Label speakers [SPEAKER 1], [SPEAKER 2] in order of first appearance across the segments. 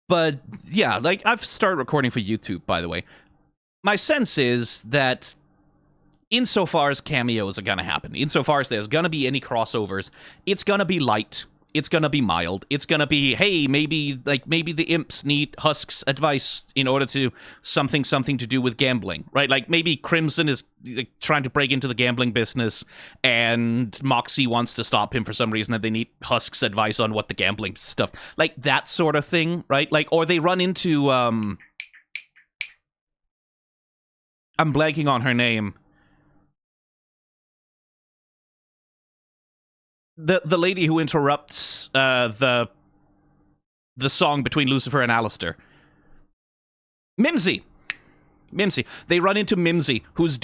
[SPEAKER 1] But yeah, like, I've started recording for YouTube, by the way. My sense is that insofar as cameos are going to happen, insofar as there's going to be any crossovers, it's going to be light. It's going to be mild. It's going to be, hey, maybe the imps need Husk's advice in order to something to do with gambling, right? Like, maybe Crimson is trying to break into the gambling business and Moxxie wants to stop him for some reason and they need Husk's advice on what the gambling stuff, like that sort of thing, right? Like, or they run into, I'm blanking on her name. The lady who interrupts the song between Lucifer and Alistair. Mimsy. They run into Mimsy, who's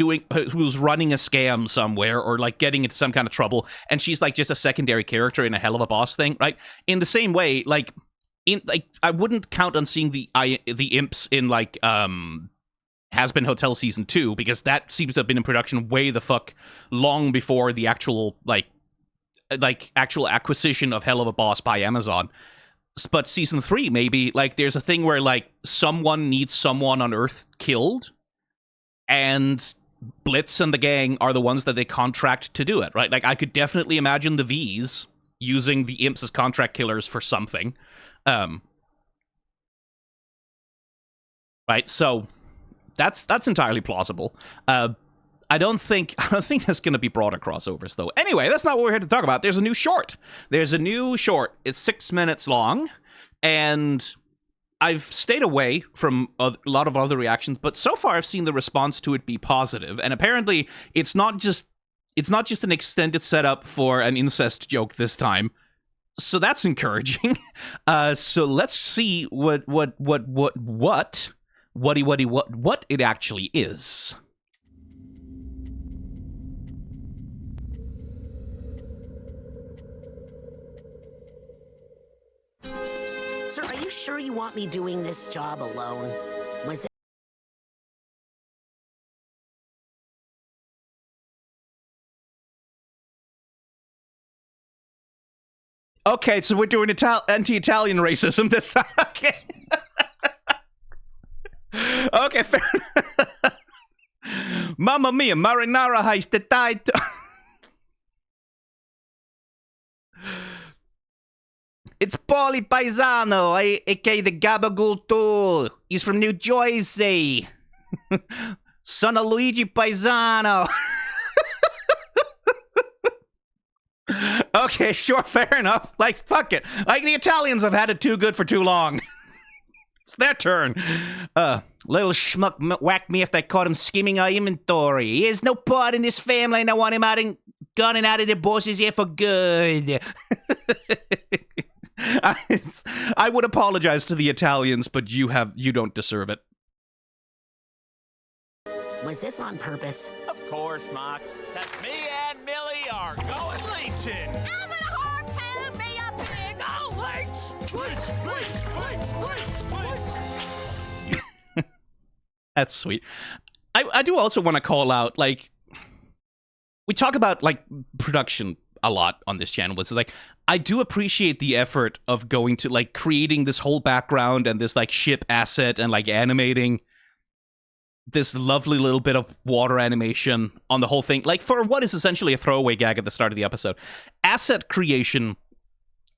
[SPEAKER 1] running a scam somewhere or like getting into some kind of trouble, and she's like just a secondary character in a hell of a boss thing, right? In the same way, like I wouldn't count on seeing the imps in like Hazbin Hotel Season 2, because that seems to have been in production way the fuck long before the actual actual acquisition of Hell of a Boss by Amazon. But Season 3, maybe, like, there's a thing where, like, someone needs someone on Earth killed, and Blitz and the gang are the ones that they contract to do it, right? Like, I could definitely imagine the V's using the imps as contract killers for something. Right, so that's entirely plausible. I don't think there's going to be broader crossovers, though. Anyway, that's not what we're here to talk about. There's a new short. It's 6 minutes long, and I've stayed away from a lot of other reactions, but so far I've seen the response to it be positive. And apparently, it's not just an extended setup for an incest joke this time. So that's encouraging. So let's see what it actually is.
[SPEAKER 2] Sir, are you sure you want me doing this job alone? Was it...
[SPEAKER 1] Okay, so we're doing anti-Italian racism this time. Okay. Okay, fair enough. Mamma mia, Marinara heist that died. It's Paulie Paisano, aka the Gabagool Tool. He's from New Jersey. Son of Luigi Paisano. Okay, sure, fair enough. Like, fuck it. Like, the Italians have had it too good for too long. It's their turn. Little schmuck whacked me if they caught him skimming our inventory. He has no part in this family, and I want him gone and out of their bosses here for good. I would apologize to the Italians, but you don't deserve it.
[SPEAKER 2] Was this on purpose?
[SPEAKER 3] Of course, Mox. That me and Millie are going leeching.
[SPEAKER 4] I'm gonna hard pound me a big old leech.
[SPEAKER 1] That's sweet. I do also want to call out, like, we talk about, like, production a lot on this channel, but it's like, I do appreciate the effort of going to, like, creating this whole background and this, like, ship asset and, like, animating this lovely little bit of water animation on the whole thing, like, for what is essentially a throwaway gag at the start of the episode. Asset creation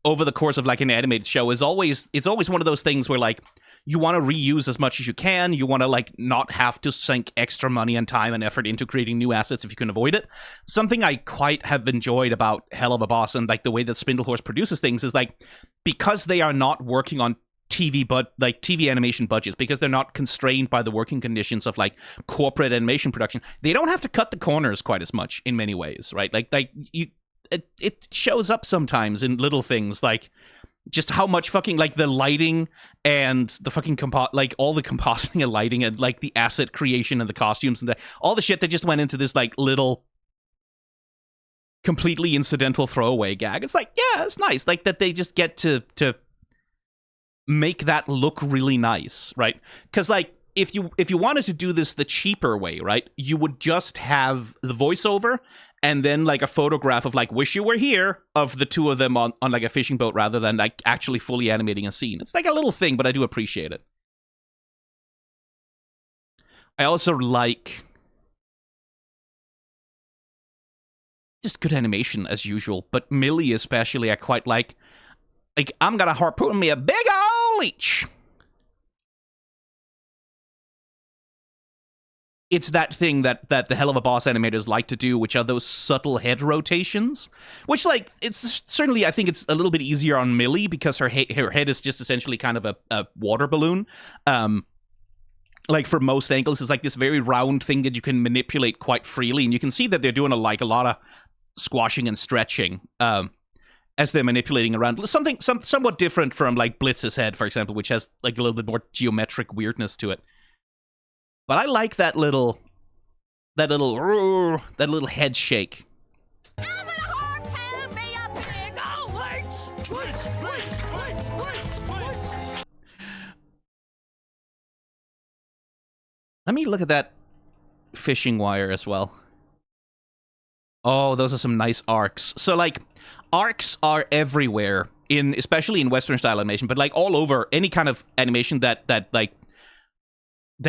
[SPEAKER 1] over the course of, like, an animated show is always one of those things where, like, you want to reuse as much as you can. You want to, like, not have to sink extra money and time and effort into creating new assets if you can avoid it. Something I quite have enjoyed about Hell of a Boss and, like, the way that Spindlehorse produces things is, like, because they are not working on TV animation budgets, because they're not constrained by the working conditions of, like, corporate animation production, they don't have to cut the corners quite as much in many ways, right? It shows up sometimes in little things, like just how much fucking, like, the lighting and the fucking like all the compositing and lighting and, like, the asset creation and the costumes and all the shit that just went into this, like, little completely incidental throwaway gag. It's like, yeah, it's nice, like, that they just get to make that look really nice, right? Because, like, if you wanted to do this the cheaper way, right, you would just have the voiceover and then like a photograph of like "wish you were here" of the two of them on like a fishing boat rather than like actually fully animating a scene. It's like a little thing, but I do appreciate it. I also like just good animation as usual, but Millie especially I quite like. Like, I'm gonna harpoon me a big ol' leech. It's that thing that the Hell of a Boss animators like to do, which are those subtle head rotations. Which, like, it's certainly, I think it's a little bit easier on Millie because her head is just essentially kind of a water balloon. Like, for most angles, it's like this very round thing that you can manipulate quite freely. And you can see that they're doing a lot of squashing and stretching as they're manipulating around. Somewhat different from, like, Blitz's head, for example, which has, like, a little bit more geometric weirdness to it. But I like that little head shake.
[SPEAKER 4] I'm gonna harpoon me a big old leech.
[SPEAKER 1] Let me look at that fishing wire as well. Oh, those are some nice arcs. So, like, arcs are everywhere, especially in Western style animation, but like all over any kind of animation that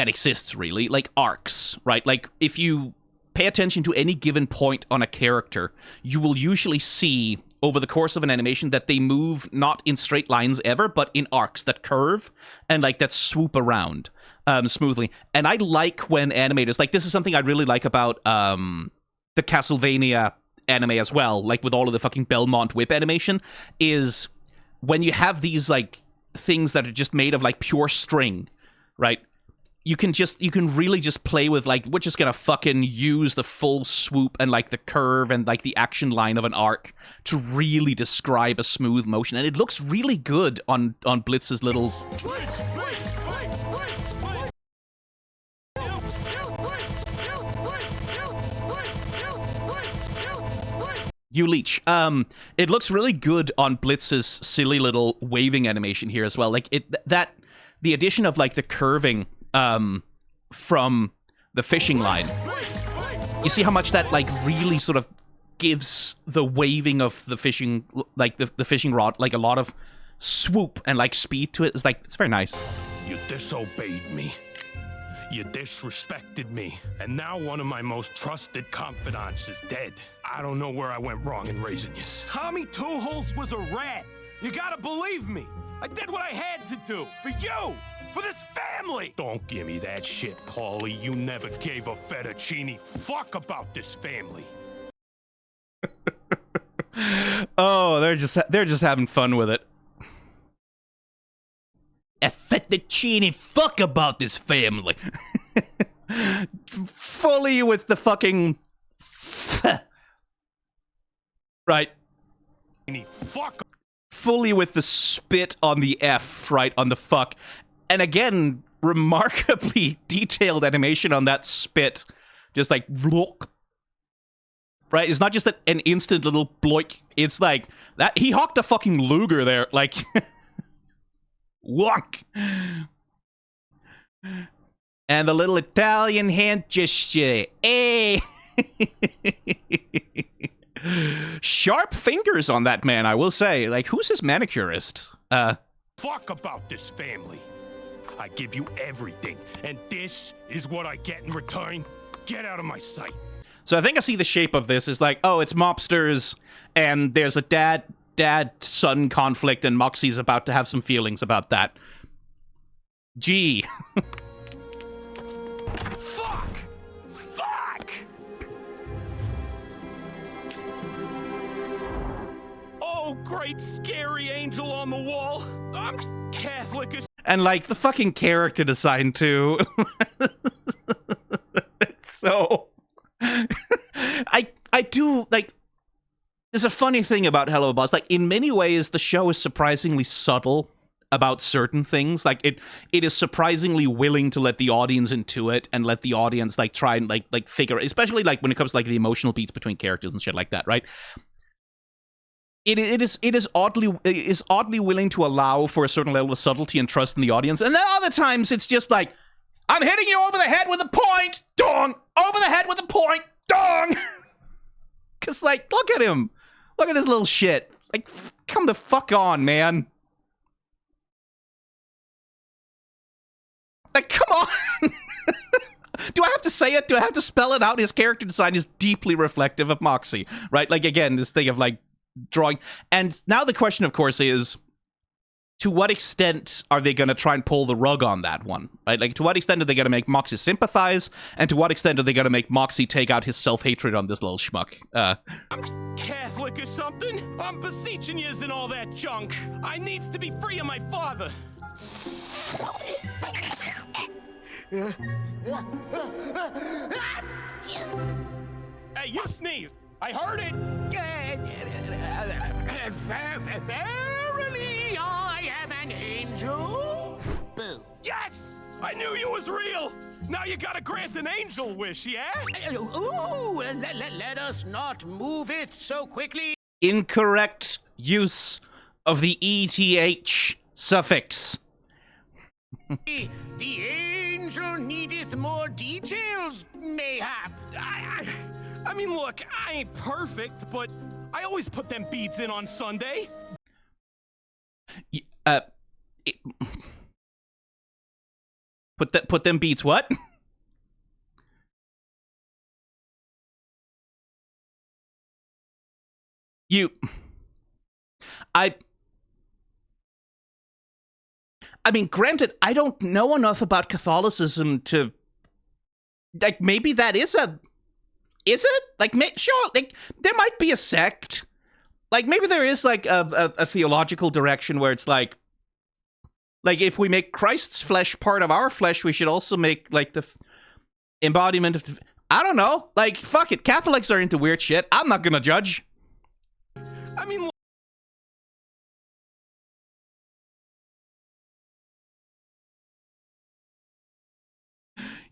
[SPEAKER 1] exists, really. Like arcs, right? Like, if you pay attention to any given point on a character, you will usually see over the course of an animation that they move not in straight lines ever, but in arcs that curve and like that swoop around smoothly. And I like when animators, like, this is something I really like about the Castlevania anime as well, like with all of the fucking Belmont whip animation, is when you have these like things that are just made of like pure string, right? You can really just play with, like, we're just gonna fucking use the full swoop and like the curve and like the action line of an arc to really describe a smooth motion, and it looks really good on Blitz's little. You leech. It looks really good on Blitz's silly little waving animation here as well. Like the addition of like the curving from the fishing line. You see how much that like really sort of gives the waving of the fishing, like the fishing rod, like a lot of swoop and like speed to it. It's like, it's very nice.
[SPEAKER 5] You disobeyed me. You disrespected me. And now one of my most trusted confidants is dead. I don't know where I went wrong in raising you.
[SPEAKER 3] Tommy Two Holes was a rat. You gotta believe me. I did what I had to do. For you. For this family.
[SPEAKER 5] Don't give me that shit, Paulie. You never gave a fettuccine fuck about this family.
[SPEAKER 1] Oh, they're just having fun with it. A fettuccine fuck about this family. Fully with the fucking right.
[SPEAKER 5] Fuck.
[SPEAKER 1] Fully with the spit on the F, right, on the fuck. And again, remarkably detailed animation on that spit. Just like, look. Right? It's not just an instant little bloik. It's like, that he hawked a fucking Luger there. Like, walk. And the little Italian hand gesture. Hey! Sharp fingers on that man, I will say. Like, who's his manicurist?
[SPEAKER 5] Fuck about this family. I give you everything, and this is what I get in return. Get out of my sight.
[SPEAKER 1] So I think I see the shape of this is like, oh, it's mobsters, and there's a dad-son conflict, and Moxxie's about to have some feelings about that. Gee.
[SPEAKER 3] Fuck! Fuck! Oh, great scary angel on the wall. I'm Catholic as...
[SPEAKER 1] And, like, the fucking character design, too. It's so... I do, like... There's a funny thing about Hello Boss. Like, in many ways, the show is surprisingly subtle about certain things. Like, it is surprisingly willing to let the audience intuit and let the audience, like, try and, like figure... Especially, like, when it comes to, like, the emotional beats between characters and shit like that, right? It is oddly willing to allow for a certain level of subtlety and trust in the audience, and then other times it's just like, I'm hitting you over the head with a point! Dong! Over the head with a point! Dong! Cause, like, look at him. Look at this little shit. Like, come the fuck on, man. Like, come on! Do I have to say it? Do I have to spell it out? His character design is deeply reflective of Moxxie, right? Like, again, this thing of, like, drawing. And now the question, of course, is, to what extent are they going to try and pull the rug on that one, right? Like, to what extent are they going to make Moxxie sympathize, and to what extent are they going to make Moxxie take out his self-hatred on this little schmuck?
[SPEAKER 3] I'm Catholic or something? I'm beseeching yous and all that junk. I needs to be free of my father. Hey, you sneezed. I heard it.
[SPEAKER 2] Verily, I am an angel. Boo.
[SPEAKER 3] Yes! I knew you was real. Now you gotta grant an angel wish, yeah?
[SPEAKER 2] Ooh, let us not move it so quickly.
[SPEAKER 1] Incorrect use of the ETH suffix.
[SPEAKER 2] The angel needeth more details, mayhap.
[SPEAKER 3] I mean, look, I ain't perfect, but I always put them beads in on Sunday.
[SPEAKER 1] Put them beats what? I mean, granted, I don't know enough about Catholicism to, like, maybe that is it? Like, sure, like, there might be a sect. Like, maybe there is, like, a theological direction where it's like, if we make Christ's flesh part of our flesh, we should also make, like, the embodiment of I don't know. Like, fuck it. Catholics are into weird shit. I'm not gonna judge.
[SPEAKER 3] I mean,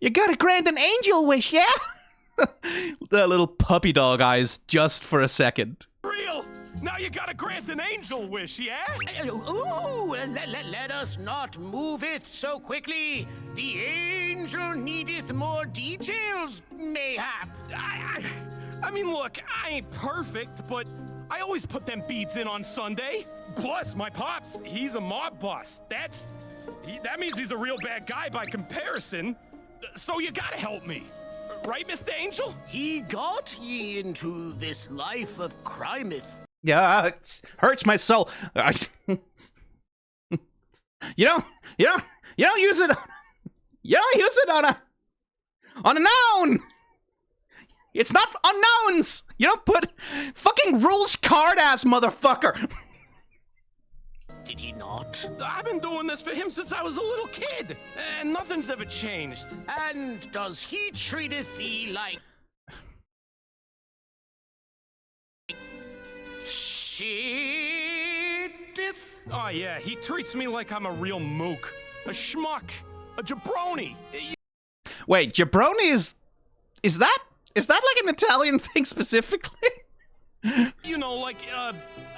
[SPEAKER 1] You gotta grant an angel wish, yeah? The little puppy dog eyes just for a second.
[SPEAKER 3] real. Now you gotta grant an angel wish, yeah?
[SPEAKER 2] Ooh, let us not move it so quickly. The angel needeth more details, mayhap.
[SPEAKER 3] I mean, look, I ain't perfect, but I always put them beads in on Sunday. Plus, my pops, he's a mob boss. That means he's a real bad guy by comparison. So you gotta help me. Right, Mr. Angel?
[SPEAKER 2] He got ye into this life of crimeth.
[SPEAKER 1] Yeah, it hurts my soul. You don't use it. You don't use it on a noun. It's not on nouns. You don't put fucking rules card ass motherfucker.
[SPEAKER 2] Did he not?
[SPEAKER 3] I've been doing this for him since I was a little kid, and nothing's ever changed.
[SPEAKER 2] And does he treateth thee like shitteth?
[SPEAKER 3] Oh yeah, he treats me like I'm a real mook, a schmuck, a jabroni.
[SPEAKER 1] Wait, jabroni is that like an Italian thing specifically?
[SPEAKER 3] You know, like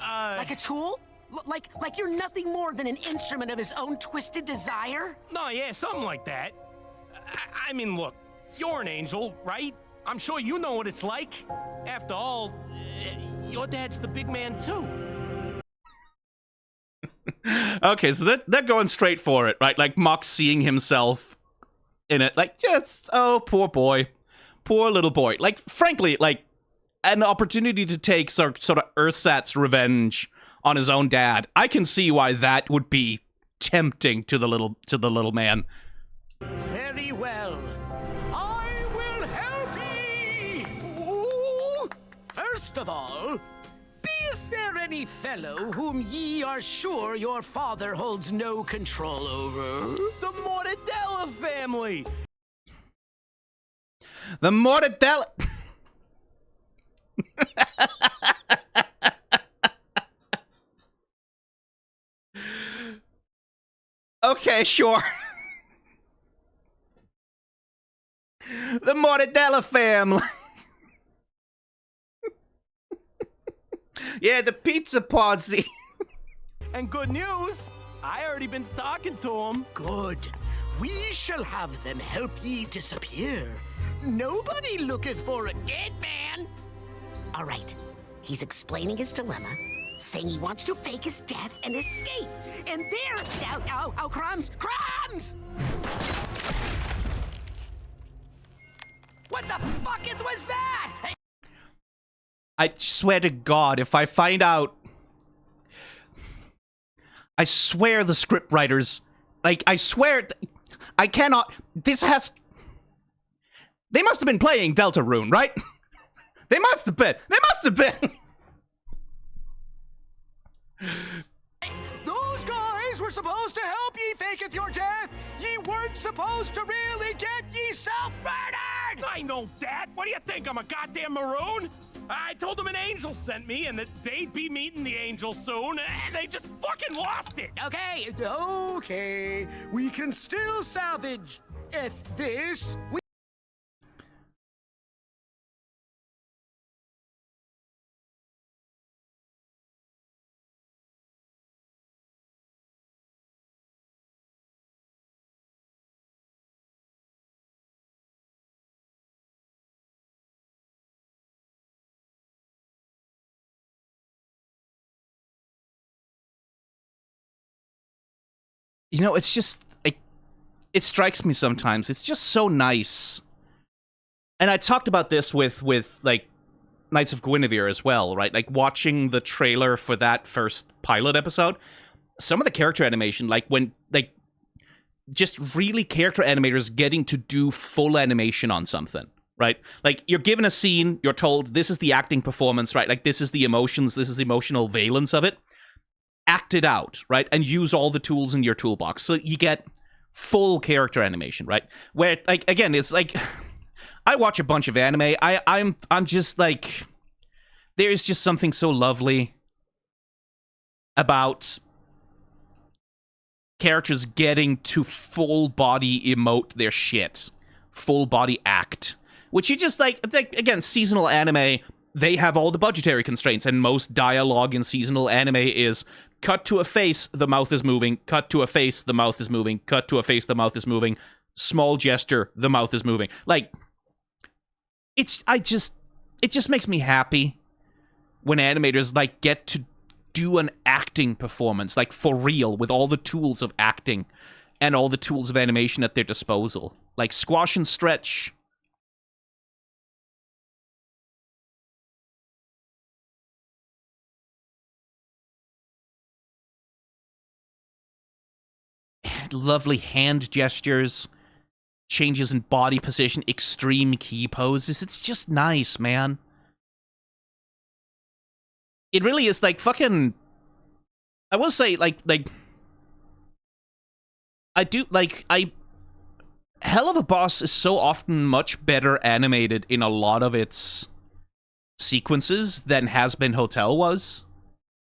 [SPEAKER 2] Like a tool? Like you're nothing more than an instrument of his own twisted desire?
[SPEAKER 3] No, yeah, something like that. I mean, look, you're an angel, right? I'm sure you know what it's like. After all, your dad's the big man too.
[SPEAKER 1] Okay, so they're going straight for it, right? Like Mox seeing himself in it, like, just, oh, poor boy. Poor little boy. Like, frankly, like, an opportunity to take sort of Ursat's revenge on his own dad. I can see why that would be tempting to the little man.
[SPEAKER 2] Very well. I will help ye! Ooh. First of all, beeth there any fellow whom ye are sure your father holds no control over?
[SPEAKER 3] The Mortadella family!
[SPEAKER 1] The Mortadella... Okay, sure. The Mortadella family. Yeah, the pizza posse.
[SPEAKER 3] And good news, I already been talking to him.
[SPEAKER 2] Good. We shall have them help ye disappear. Nobody looketh for a dead man.
[SPEAKER 6] All right. He's explaining his dilemma, saying he wants to fake his death and escape. And there... Oh, crumbs! Crumbs!
[SPEAKER 2] What the fuck was that?
[SPEAKER 1] I swear to God, if I find out... I swear the scriptwriters... Like, I swear... I cannot... This has... They must have been playing Deltarune, right? They must have been. They must have been.
[SPEAKER 2] Those guys were supposed to help ye faketh your death. Ye weren't supposed to really get ye self-murdered.
[SPEAKER 3] I know that. What do you think? I'm a goddamn maroon? I told them an angel sent me and that they'd be meeting the angel soon, and they just fucking lost it.
[SPEAKER 2] Okay. We can still salvage this.
[SPEAKER 1] You know, it's just... It strikes me sometimes. It's just so nice. And I talked about this with like, Knights of Guinevere as well, right? Like, watching the trailer for that first pilot episode, some of the character animation, like, when, like, just really character animators getting to do full animation on something, right? Like, you're given a scene, you're told, this is the acting performance, right? Like, this is the emotions, this is the emotional valence of it. Act it out, right? And use all the tools in your toolbox. So you get full character animation, right? Where, like, again, it's like... I watch a bunch of anime. I'm just like... There's just something so lovely about characters getting to full body emote their shit. Full body act. Which you just, like, again, seasonal anime, they have all the budgetary constraints, and most dialogue in seasonal anime is cut to a face, the mouth is moving, cut to a face, the mouth is moving, cut to a face, the mouth is moving, small gesture, the mouth is moving. Like, it just makes me happy when animators, like, get to do an acting performance, like, for real, with all the tools of acting and all the tools of animation at their disposal. Like, squash and stretch. Lovely hand gestures, changes in body position, extreme key poses. It's just nice, man. It really is, like, fucking... I will say, like... I do, like, Hell of a Boss is so often much better animated in a lot of its sequences than Hazbin Hotel was.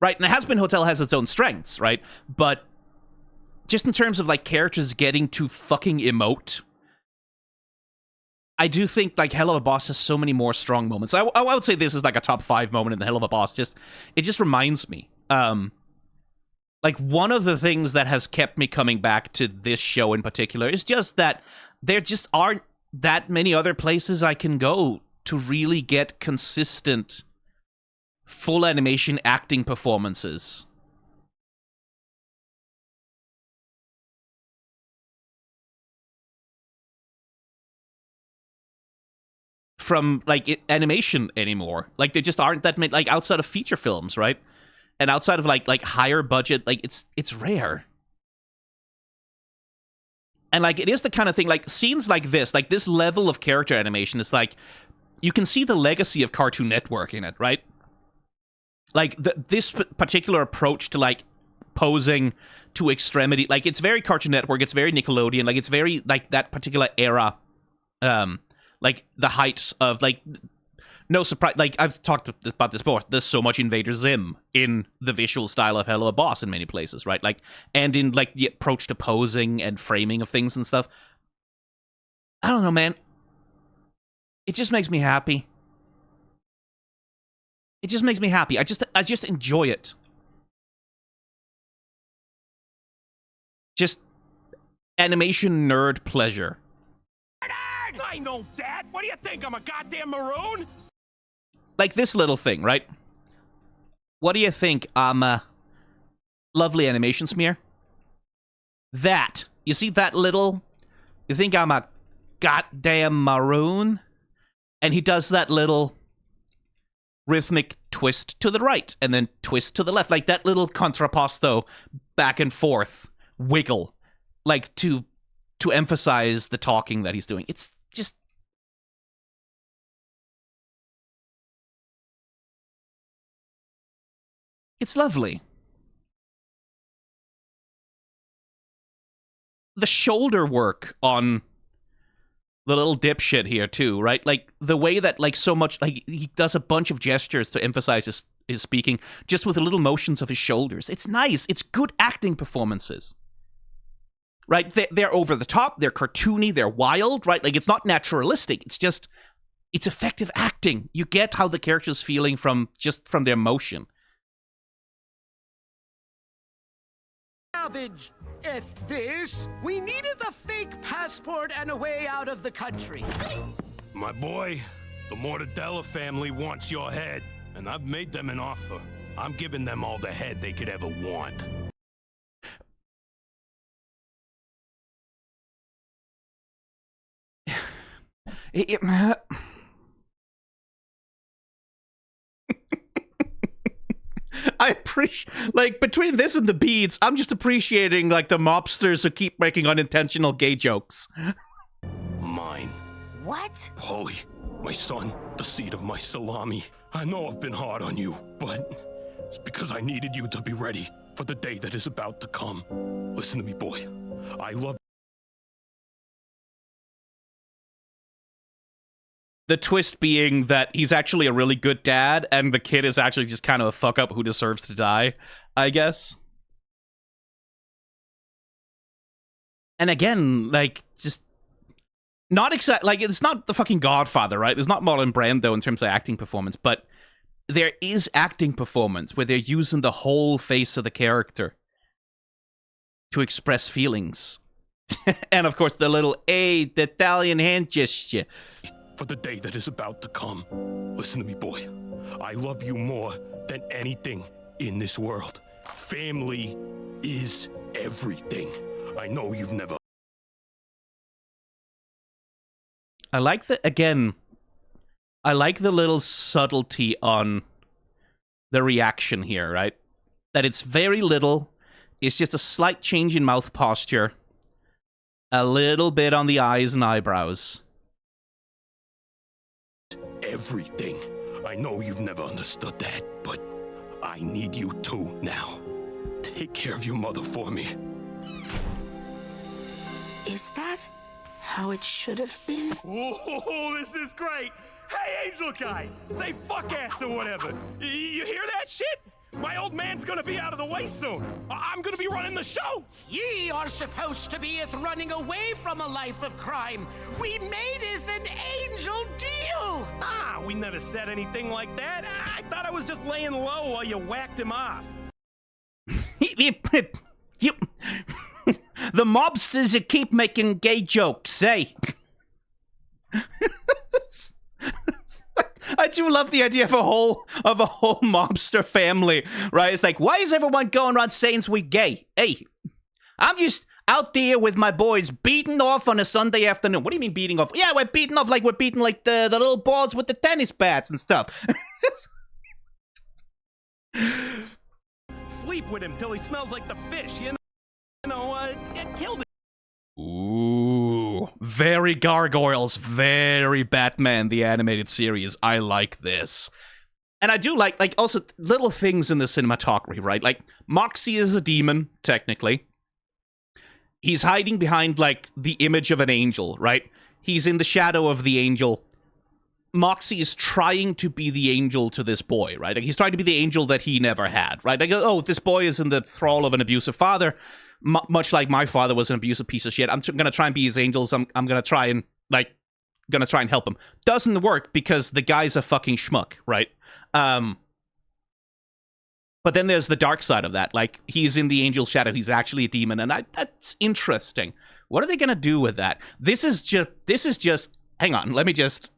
[SPEAKER 1] Right? And Hazbin Hotel has its own strengths, right? But just in terms of, like, characters getting to fucking emote, I do think, like, Hell of a Boss has so many more strong moments. I would say this is, like, a top 5 moment in the Hell of a Boss. It just reminds me. Like, one of the things that has kept me coming back to this show in particular is just that there just aren't that many other places I can go to really get consistent full animation acting performances. From, like, animation anymore. Like, there just aren't that many, like, outside of feature films, right? And outside of, like higher budget, like, it's rare. And, like, it is the kind of thing, like, scenes like this level of character animation is, like, you can see the legacy of Cartoon Network in it, right? Like, this particular approach to, like, posing to extremity, like, it's very Cartoon Network, it's very Nickelodeon, like, it's very, like, that particular era, like, the height of, like, no surprise, like, I've talked about this before, there's so much Invader Zim in the visual style of Hell of a Boss in many places, right? Like, and in, like, the approach to posing and framing of things and stuff. I don't know, man. It just makes me happy. It just makes me happy. I just enjoy it. Just animation nerd pleasure.
[SPEAKER 3] I know that. What do you think? I'm a goddamn maroon?
[SPEAKER 1] Like this little thing, right? What do you think? Lovely animation smear. That. You see that little... You think I'm a goddamn maroon? And he does that little rhythmic twist to the right and then twist to the left. Like that little contrapposto back and forth wiggle. Like to emphasize the talking that he's doing. It's just... It's lovely. The shoulder work on the little dipshit here too, right? Like the way that like so much like he does a bunch of gestures to emphasize his speaking just with the little motions of his shoulders. It's nice. It's good acting performances. Right? They're over the top, they're cartoony, they're wild, right? Like it's not naturalistic. It's effective acting. You get how the character's feeling from their motion.
[SPEAKER 2] Savage at this. We needed a fake passport and a way out of the country.
[SPEAKER 5] My boy, the Mortadella family wants your head, and I've made them an offer. I'm giving them all the head they could ever want.
[SPEAKER 1] I appreciate, like, between this and the beads, I'm just appreciating, like, the mobsters who keep making unintentional gay jokes.
[SPEAKER 5] Mine.
[SPEAKER 6] What?
[SPEAKER 5] Polly, my son, the seed of my salami. I know I've been hard on you, but it's because I needed you to be ready for the day that is about to come. Listen to me, boy. I love...
[SPEAKER 1] The twist being that he's actually a really good dad, and the kid is actually just kind of a fuck-up who deserves to die, I guess. And again, like, just... Not exact... Like, it's not the fucking Godfather, right? It's not Marlon Brando in terms of acting performance, but there is acting performance where they're using the whole face of the character to express feelings. And, of course, the little, the Italian hand gesture.
[SPEAKER 5] For the day that is about to come. Listen to me, boy. I love you more than anything in this world. Family is everything. I know you've never...
[SPEAKER 1] I like the, again, I like the little subtlety on the reaction here, right? That it's very little. It's just a slight change in mouth posture. A little bit on the eyes and eyebrows.
[SPEAKER 5] Everything. I know you've never understood that, but I need you to now. Take care of your mother for me.
[SPEAKER 6] Is that how it should have been?
[SPEAKER 3] Oh, this is great. Hey, Angel Guy, say fuck ass or whatever. You hear that shit? My old man's gonna be out of the way soon. I'm gonna be running the show.
[SPEAKER 2] Ye are supposed to be it running away from a life of crime. We made it an angel deal.
[SPEAKER 3] Ah, we never said anything like that. I thought I was just laying low while you whacked him off.
[SPEAKER 1] The mobsters that keep making gay jokes, eh? I do love the idea of a whole mobster family, right? It's like, why is everyone going around saying we gay? Hey, I'm just out there with my boys beating off on a Sunday afternoon. What do you mean beating off? Yeah, we're beating off like we're beating like the little balls with the tennis bats and stuff.
[SPEAKER 3] Sleep with him till he smells like the fish, killed him.
[SPEAKER 1] Ooh, very Gargoyles, very Batman, the animated series. I like this. And I do like also little things in the cinematography, right? Like, Moxxie is a demon, technically. He's hiding behind, like, the image of an angel, right? He's in the shadow of the angel. Moxxie is trying to be the angel to this boy, right? Like, he's trying to be the angel that he never had, right? Like, oh, this boy is in the thrall of an abusive father. Much like my father was an abusive piece of shit. I'm gonna try and be his angels. I'm gonna try and help him. Doesn't work because the guy's a fucking schmuck, right? But then there's the dark side of that. Like, he's in the angel shadow. He's actually a demon. And that's interesting. What are they going to do with that? This is just, hang on. Let me just,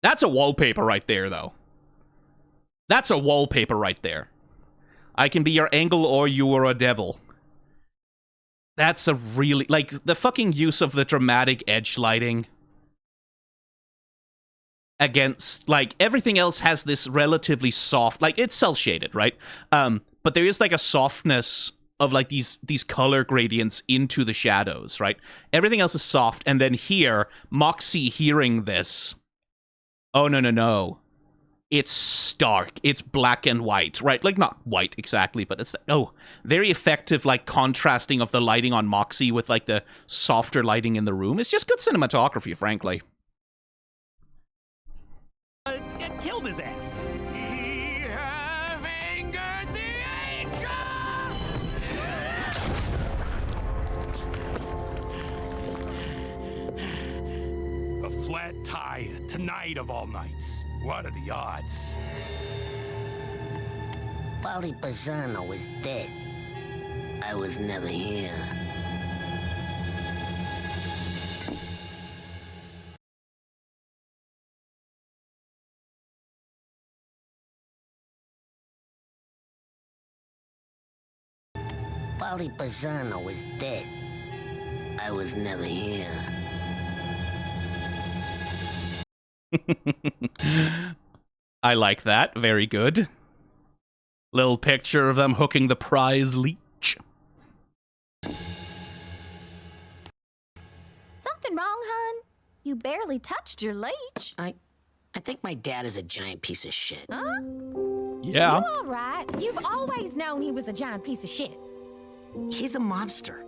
[SPEAKER 1] that's a wallpaper right there, though. That's a wallpaper right there. I can be your angel or you are a devil. That's a really, like, the fucking use of the dramatic edge lighting against, like, everything else has this relatively soft, like, it's cel-shaded, right? But there is, like, a softness of, like, these color gradients into the shadows, right? Everything else is soft, and then here, Moxxie hearing this, oh, no. It's stark. It's black and white, right? Like, not white exactly, but it's, very effective, like, contrasting of the lighting on Moxxie with, like, the softer lighting in the room. It's just good cinematography, frankly.
[SPEAKER 3] Killed his ass.
[SPEAKER 2] We have angered the angel!
[SPEAKER 5] A flat tire tonight of all nights. What are the odds?
[SPEAKER 6] Bobby Bazzano was dead. I was never here. Bobby Bazzano was dead. I was never here.
[SPEAKER 1] I like that. Very good. Little picture of them hooking the prize leech.
[SPEAKER 4] Something wrong, hun? You barely touched your leech.
[SPEAKER 6] I think my dad is a giant piece of shit.
[SPEAKER 4] Huh?
[SPEAKER 1] Yeah.
[SPEAKER 4] You all right? You've always known he was a giant piece of shit.
[SPEAKER 6] He's a mobster.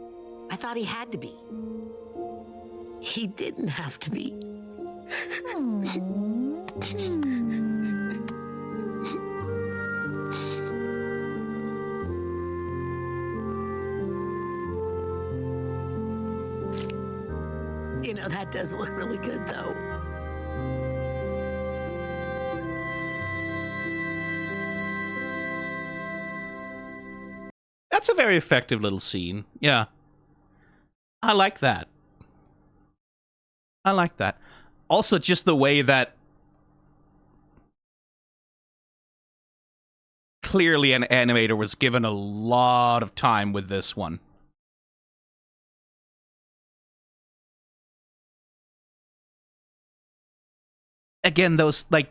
[SPEAKER 6] I thought he had to be. He didn't have to be. You know, that does look really good, though.
[SPEAKER 1] That's a very effective little scene. Yeah. I like that. I like that. Also, just the way that clearly an animator was given a lot of time with this one. Again, those, like,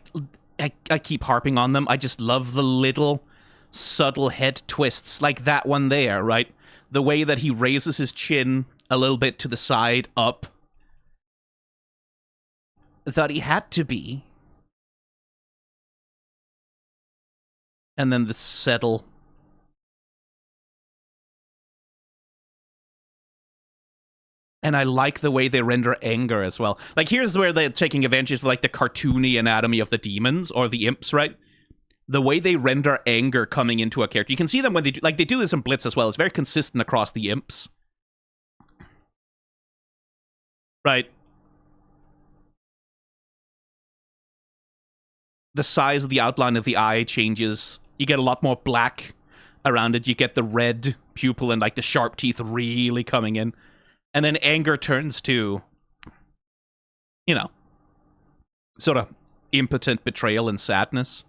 [SPEAKER 1] I keep harping on them. I just love the little subtle head twists, like that one there, right? The way that he raises his chin a little bit to the side, up. That he had to be. And then the settle. And I like the way they render anger as well. Like, here's where they're taking advantage of, like, the cartoony anatomy of the demons, or the imps, right? The way they render anger coming into a character. You can see them when they do, like, they do this in Blitz as well. It's very consistent across the imps. Right? The size of the outline of the eye changes. You get a lot more black around it. You get the red pupil and, like, the sharp teeth really coming in. And then anger turns to, you know, sort of impotent betrayal and sadness.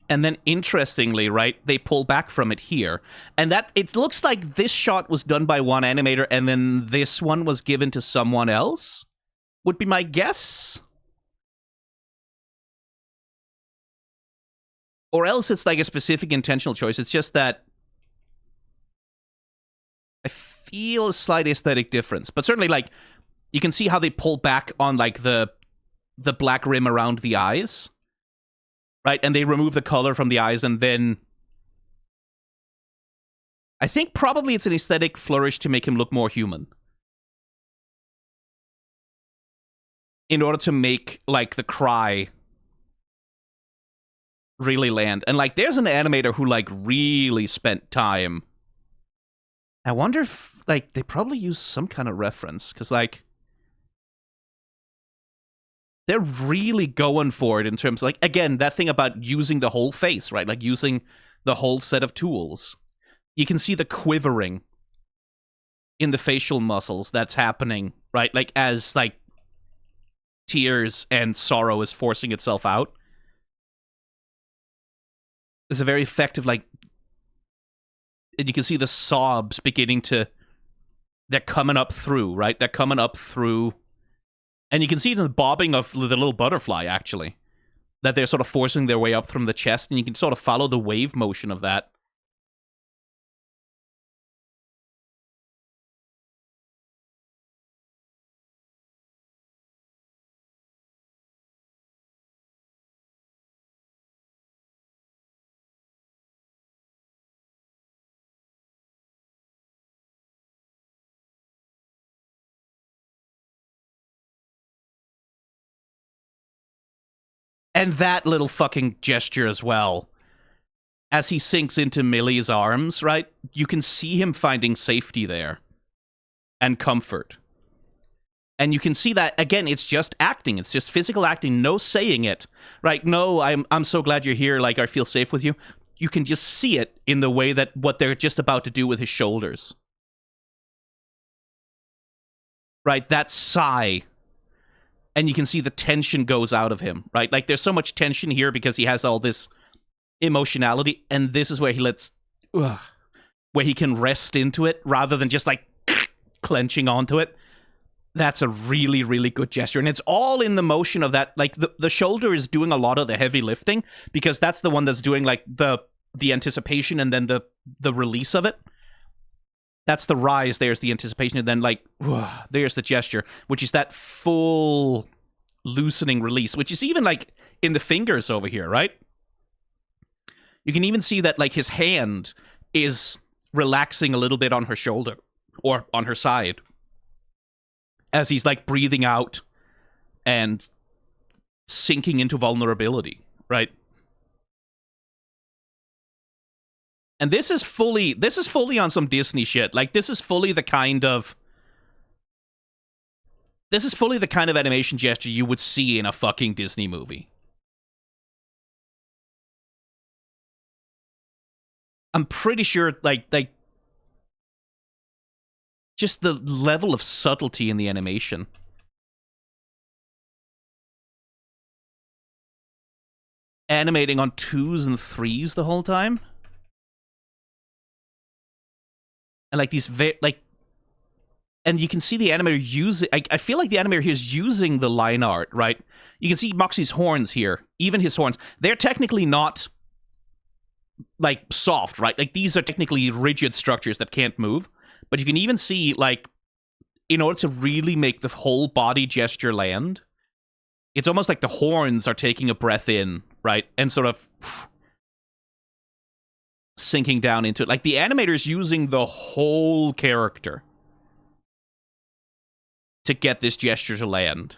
[SPEAKER 1] And then, interestingly, right, they pull back from it here. And that, it looks like this shot was done by one animator, and then this one was given to someone else, would be my guess. Or else it's like a specific intentional choice. It's just that I feel a slight aesthetic difference. But certainly, like, you can see how they pull back on, like, the black rim around the eyes. Right, and they remove the color from the eyes, and then I think probably it's an aesthetic flourish to make him look more human. In order to make, like, the cry really land. And like, there's an animator who like really spent time. I wonder if like they probably use some kind of reference, because like they're really going for it in terms of, like, again, that thing about using the whole face, right? Like using the whole set of tools. You can see the quivering in the facial muscles that's happening, right? Like as like tears and sorrow is forcing itself out. It's a very effective, like, and you can see the sobs beginning to, they're coming up through, right? They're coming up through, and you can see it in the bobbing of the little butterfly, actually, that they're sort of forcing their way up from the chest, and you can sort of follow the wave motion of that. And that little fucking gesture as well. As he sinks into Millie's arms, right? You can see him finding safety there. And comfort. And you can see that, again, it's just acting. It's just physical acting, no saying it. Right? No, I'm so glad you're here, like, I feel safe with you. You can just see it in the way that what they're just about to do with his shoulders. Right? That sigh. And you can see the tension goes out of him, right? Like, there's so much tension here because he has all this emotionality, and this is where he where he can rest into it rather than just, like, clenching onto it. That's a really, really good gesture. And it's all in the motion of that. Like, the shoulder is doing a lot of the heavy lifting because that's the one that's doing, like, the anticipation and then the release of it. That's the rise, there's the anticipation, and then, like, there's the gesture, which is that full loosening release, which is even, like, in the fingers over here, right? You can even see that, like, his hand is relaxing a little bit on her shoulder, or on her side, as he's, like, breathing out and sinking into vulnerability, right? And this is fully on some Disney shit. Like, this is fully the kind of animation gesture you would see in a fucking Disney movie. I'm pretty sure, like just the level of subtlety in the animation. Animating on 2s and 3s the whole time. And like these, and you can see the animator use it. I feel like the animator here is using the line art, right? You can see Moxxie's horns here, even his horns. They're technically not like soft, right? Like, these are technically rigid structures that can't move. But you can even see, like, in order to really make the whole body gesture land, it's almost like the horns are taking a breath in, right? And sort of sinking down into it. Like, the animator's using the whole character to get this gesture to land.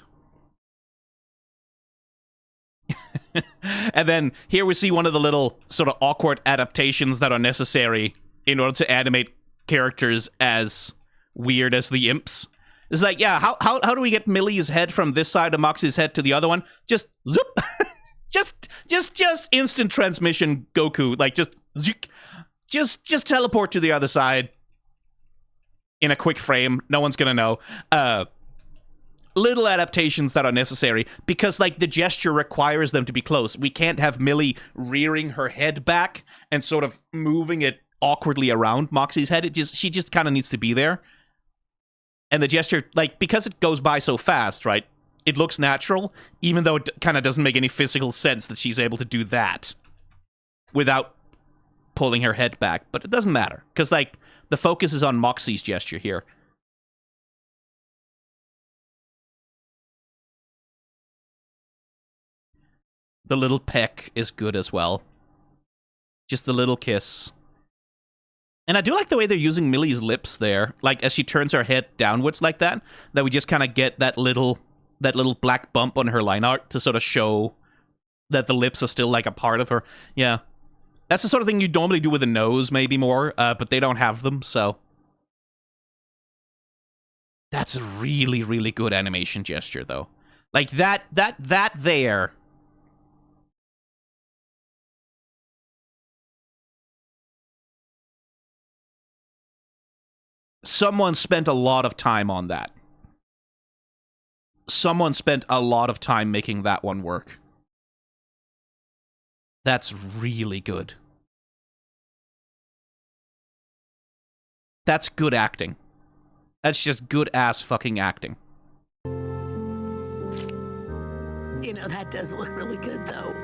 [SPEAKER 1] And then here we see one of the little sort of awkward adaptations that are necessary in order to animate characters as weird as the imps. It's like, yeah, how do we get Millie's head from this side of Moxxie's head to the other one? Just zoop. just instant transmission Goku. Like, just teleport to the other side in a quick frame. No one's gonna know. Little adaptations that are necessary because, like, the gesture requires them to be close. We can't have Millie rearing her head back and sort of moving it awkwardly around Moxxie's head. She just kind of needs to be there. And the gesture, like, because it goes by so fast, right? It looks natural, even though it kind of doesn't make any physical sense that she's able to do that without pulling her head back. But it doesn't matter because, like, the focus is on Moxxie's gesture here. The little peck is good as well. Just the little kiss. And I do like the way they're using Millie's lips there. Like, as she turns her head downwards like that we just kind of get that little black bump on her line art to sort of show that the lips are still like a part of her. Yeah. That's the sort of thing you'd normally do with a nose, maybe more, but they don't have them, so. That's a really, really good animation gesture, though. Like, that there. Someone spent a lot of time on that. Someone spent a lot of time making that one work. That's really good. That's good acting. That's just good-ass fucking acting.
[SPEAKER 6] You know, that does look really good, though.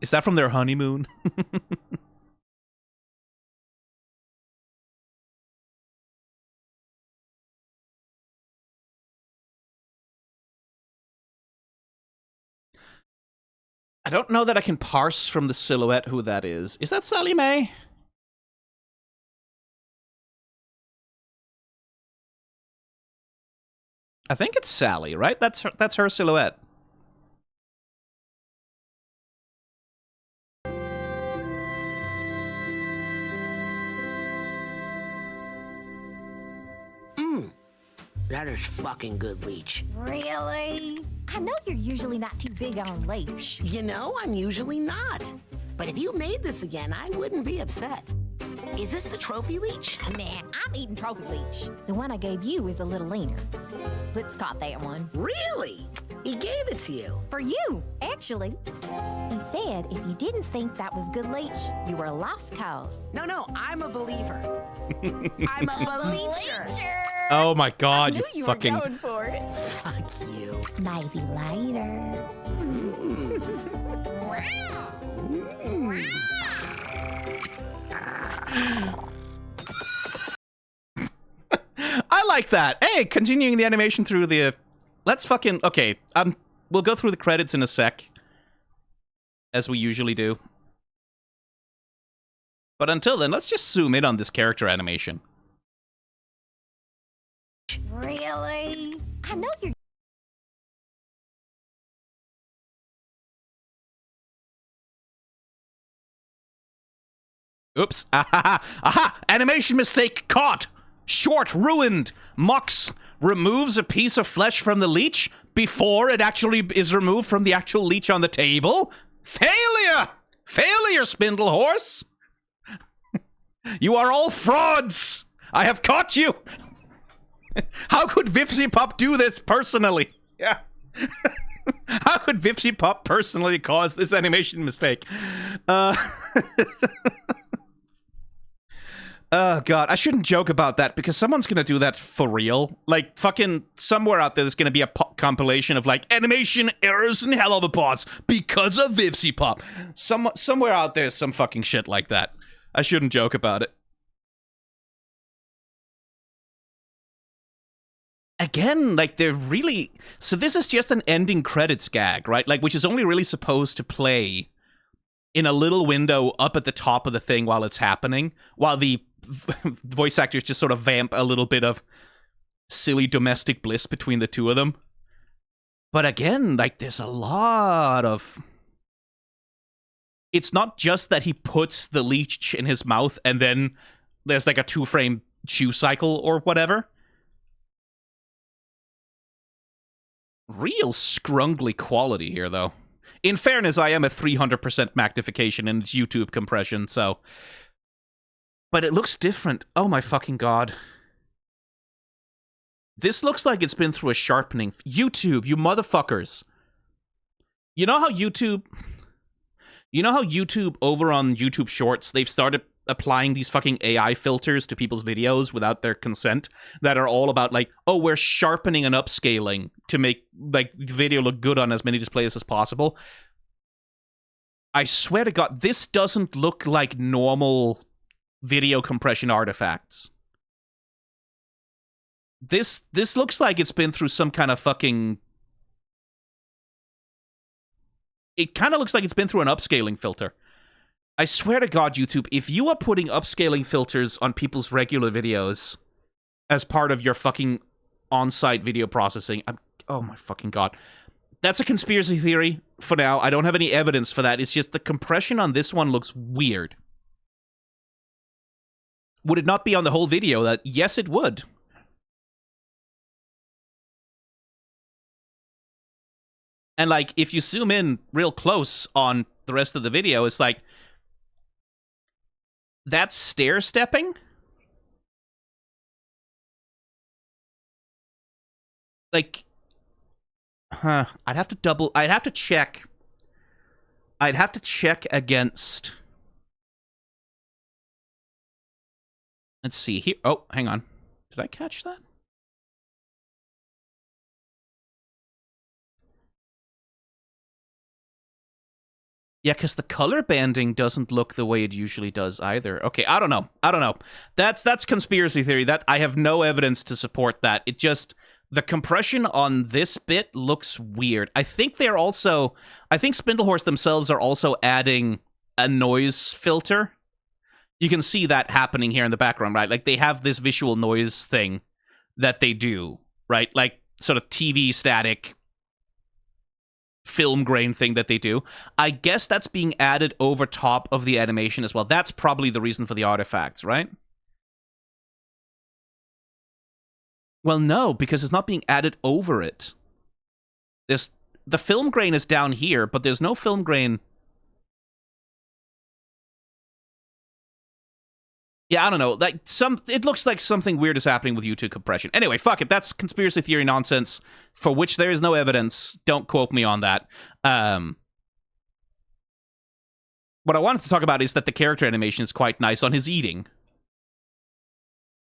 [SPEAKER 1] Is that from their honeymoon? I don't know that I can parse from the silhouette who that is. Is that Sally Mae? I think it's Sally, right? That's her silhouette.
[SPEAKER 6] That is fucking good leech.
[SPEAKER 4] Really? I know you're usually not too big on leech.
[SPEAKER 6] You know, I'm usually not. But if you made this again, I wouldn't be upset. Is this the trophy leech?
[SPEAKER 4] Nah, I'm eating trophy leech. The one I gave you is a little leaner. Let's caught that one.
[SPEAKER 6] Really? He gave it to you.
[SPEAKER 4] For you, actually. He said if you didn't think that was good leech, you were a lost cause.
[SPEAKER 6] No, I'm a believer. I'm a believer.
[SPEAKER 1] Oh my god,
[SPEAKER 4] I knew you
[SPEAKER 1] fucking...
[SPEAKER 4] were going for it.
[SPEAKER 6] Fuck you.
[SPEAKER 4] Maybe later.
[SPEAKER 1] I like that. Hey, continuing the animation through the... Let's fucking... Okay, we'll go through the credits in a sec. As we usually do. But until then, let's just zoom in on this character animation.
[SPEAKER 4] Really? I know you're...
[SPEAKER 1] Oops. Aha! Aha! Animation mistake caught! Short ruined! Mox removes a piece of flesh from the leech before it actually is removed from the actual leech on the table? Failure! Failure, Spindle Horse! You are all frauds! I have caught you! How could Vipsy Pop do this personally? Yeah. How could Vipsy Pop personally cause this animation mistake? Oh, God. I shouldn't joke about that because someone's going to do that for real. Like, fucking somewhere out there, there's going to be a compilation of, like, animation errors and hell of a bots because of Vipsy Pop. Somewhere out there's some fucking shit like that. I shouldn't joke about it. Again, like, they're really... So this is just an ending credits gag, right? Like, which is only really supposed to play in a little window up at the top of the thing while it's happening, while the voice actors just sort of vamp a little bit of silly domestic bliss between the two of them. But again, like, there's a lot of... It's not just that he puts the leech in his mouth and then there's like a 2-frame chew cycle or whatever. Real scrungly quality here, though. In fairness, I am at 300% magnification and it's YouTube compression, so... But it looks different. Oh my fucking god. This looks like it's been through a sharpening... YouTube, you motherfuckers. You know how YouTube... You know how YouTube, over on YouTube Shorts, they've started applying these fucking AI filters to people's videos without their consent that are all about, like, oh, we're sharpening and upscaling to make, like, the video look good on as many displays as possible. I swear to God, this doesn't look like normal video compression artifacts. This looks like it's been through some kind of fucking... It kind of looks like it's been through an upscaling filter. I swear to God, YouTube, if you are putting upscaling filters on people's regular videos as part of your fucking on-site video processing, Oh my fucking god. That's a conspiracy theory for now. I don't have any evidence for that. It's just the compression on this one looks weird. Would it not be on the whole video? That yes, it would. And like, if you zoom in real close on the rest of the video, it's like, that's stair stepping? Like, I'd have to check. I'd have to check against. Let's see here. Oh, hang on. Did I catch that? Yeah, because the color banding doesn't look the way it usually does either. Okay, I don't know. That's conspiracy theory. That I have no evidence to support that. It just, the compression on this bit looks weird. I think Spindlehorse themselves are also adding a noise filter. You can see that happening here in the background, right? Like, they have this visual noise thing that they do, right? Like, sort of TV static film grain thing that they do. I guess that's being added over top of the animation as well. That's probably the reason for the artifacts, right? Well, no, because it's not being added over it. The film grain is down here, but there's no film grain. Yeah, I don't know. Like, it looks like something weird is happening with YouTube compression. Anyway, fuck it. That's conspiracy theory nonsense for which there is no evidence. Don't quote me on that. What I wanted to talk about is that the character animation is quite nice on his eating.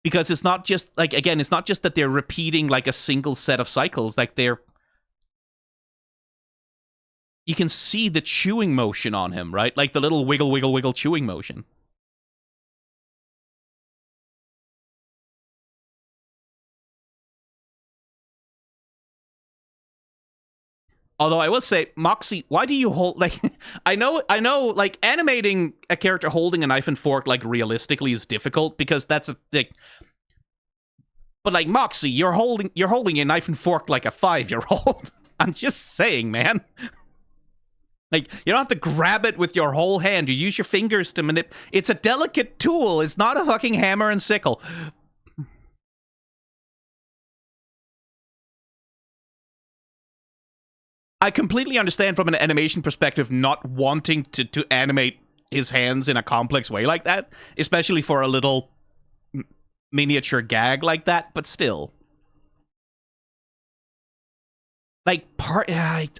[SPEAKER 1] Because it's not just, like, again, it's not just that they're repeating, like, a single set of cycles. Like, you can see the chewing motion on him, right? Like, the little wiggle, wiggle, wiggle chewing motion. Although I will say, Moxxie, why do you hold, like, I know, like, animating a character holding a knife and fork, like, realistically is difficult, because that's like, but, like, Moxxie, you're holding a knife and fork like a 5-year-old. I'm just saying, man. Like, you don't have to grab it with your whole hand. You use your fingers to manipulate. It's a delicate tool. It's not a fucking hammer and sickle. I completely understand from an animation perspective not wanting to animate his hands in a complex way like that, especially for a little miniature gag like that, but still. Like,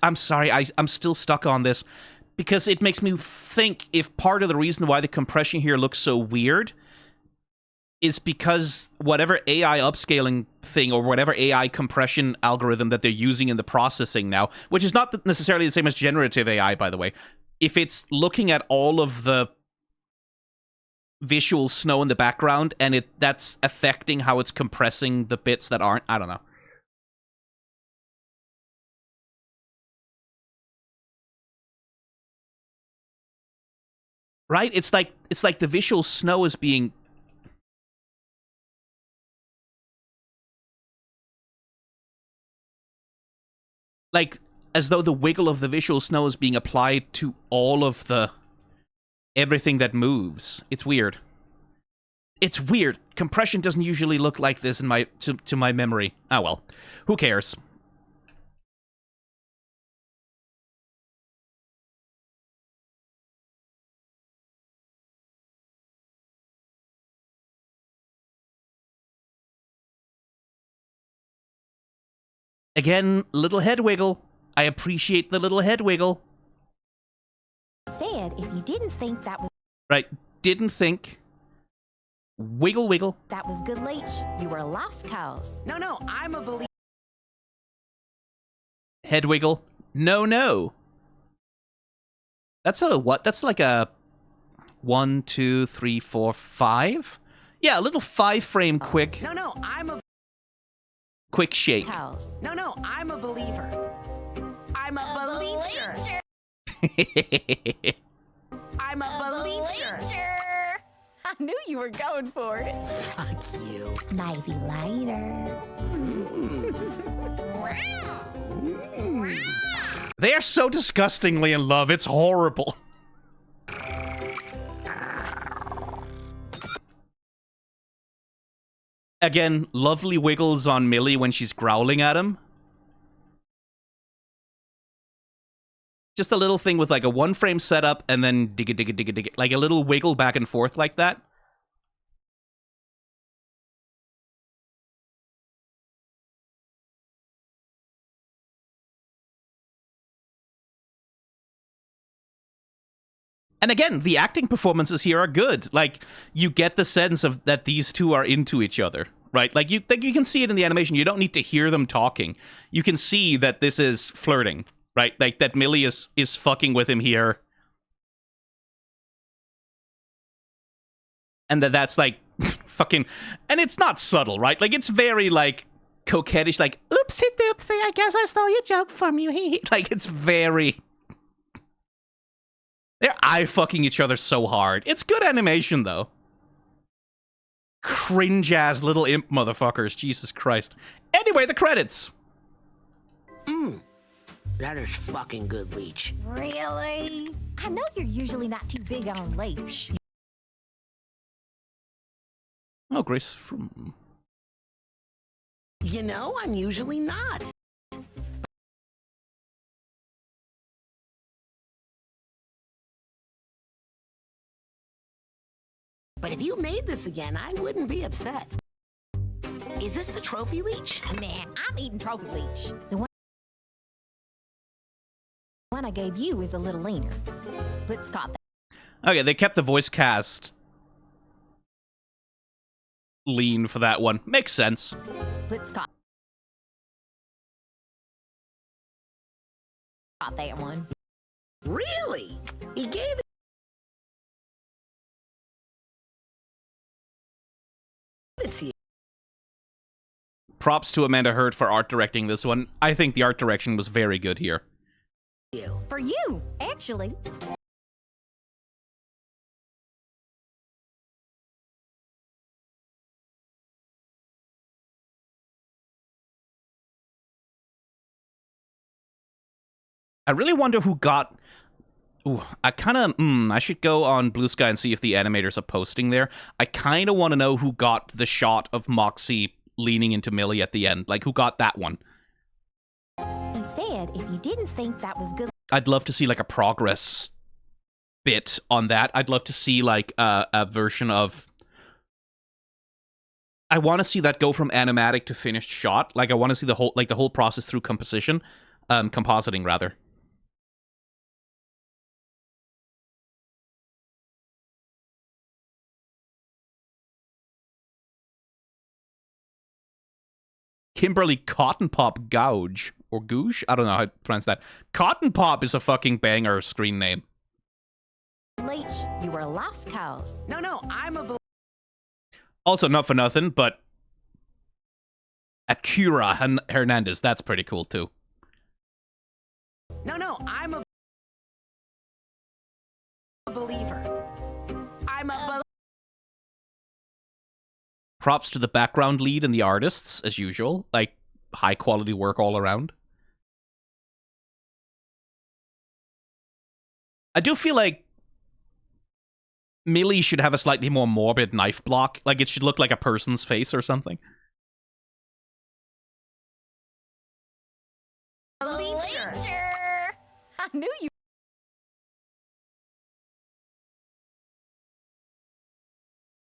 [SPEAKER 1] I'm sorry, I'm still stuck on this, because it makes me think if part of the reason why the compression here looks so weird is because whatever AI upscaling thing or whatever AI compression algorithm that they're using in the processing now, which is not necessarily the same as generative AI, by the way, if it's looking at all of the visual snow in the background and that's affecting how it's compressing the bits that aren't, I don't know. Right? It's like the visual snow is being like, as though the wiggle of the visual snow is being applied to all of the everything that moves. It's weird. It's weird. Compression doesn't usually look like this in my to my memory. Ah, well. Who cares? Again, little head wiggle. I appreciate the little head wiggle.
[SPEAKER 4] Said if you didn't think that was
[SPEAKER 1] Right, didn't think. Wiggle, wiggle.
[SPEAKER 4] that was good late, you were a lost cause.
[SPEAKER 6] No, I'm a believer.
[SPEAKER 1] Head wiggle. No, no. That's a what? That's like a 1, 2, 3, 4, 5? Yeah, a little 5-frame quick.
[SPEAKER 6] No, I'm a
[SPEAKER 1] Quick shake.
[SPEAKER 4] Cause.
[SPEAKER 6] No, I'm a believer. I'm a believer. I'm a believer.
[SPEAKER 4] I knew you were going for it.
[SPEAKER 6] Fuck you.
[SPEAKER 4] Maybe later.
[SPEAKER 1] They are so disgustingly in love. It's horrible. Again, lovely wiggles on Millie when she's growling at him. Just a little thing with like a one frame setup and then digga digga digga digga. Like a little wiggle back and forth like that. And again, the acting performances here are good. Like, you get the sense of that these two are into each other, right? Like you can see it in the animation. You don't need to hear them talking. You can see that this is flirting, right? Like, that Millie is fucking with him here. And that's, like, fucking... And it's not subtle, right? Like, it's very, like, coquettish, like, oopsie doopsie, I guess I stole your joke from you. Like, it's very... They're eye-fucking each other so hard. It's good animation, though. Cringe-ass little imp motherfuckers. Jesus Christ. Anyway, the credits.
[SPEAKER 6] That is fucking good leech.
[SPEAKER 4] Really? I know you're usually not too big on leech.
[SPEAKER 1] Oh, Grace from...
[SPEAKER 6] You know, I'm usually not. But if you made this again, I wouldn't be upset. Is this the trophy leech?
[SPEAKER 4] Nah, I'm eating trophy leech. The one I gave you is a little leaner. Let's cop that.
[SPEAKER 1] Okay, they kept the voice cast lean for that one. Makes sense.
[SPEAKER 4] Let's cop that one.
[SPEAKER 6] Really? He gave it. It's you.
[SPEAKER 1] Props to Amanda Hurt for art directing this one. I think the art direction was very good here.
[SPEAKER 4] For you, actually.
[SPEAKER 1] I really wonder who got... Ooh, I kind of... I should go on Blue Sky and see if the animators are posting there. I kind of want to know who got the shot of Moxxie leaning into Millie at the end. Like, who got that one?
[SPEAKER 4] He said if you didn't think that was good...
[SPEAKER 1] I'd love to see, like, a progress bit on that. I'd love to see, like, a version of... I want to see that go from animatic to finished shot. Like, I want to see the whole process through composition. Compositing, rather. Kimberly Cotton Pop Gouge, or Gouge? I don't know how to pronounce that. Cotton Pop is a fucking banger screen name.
[SPEAKER 4] Leech, you were a lost cause.
[SPEAKER 6] No, I'm a...
[SPEAKER 1] Also, not for nothing, but Akira Hernandez, that's pretty cool too.
[SPEAKER 6] No, I'm a believer. I'm a
[SPEAKER 1] Props to the background lead and the artists, as usual. Like, high quality work all around. I do feel like Millie should have a slightly more morbid knife block. Like, it should look like a person's face or something.
[SPEAKER 4] Leecher! I knew you...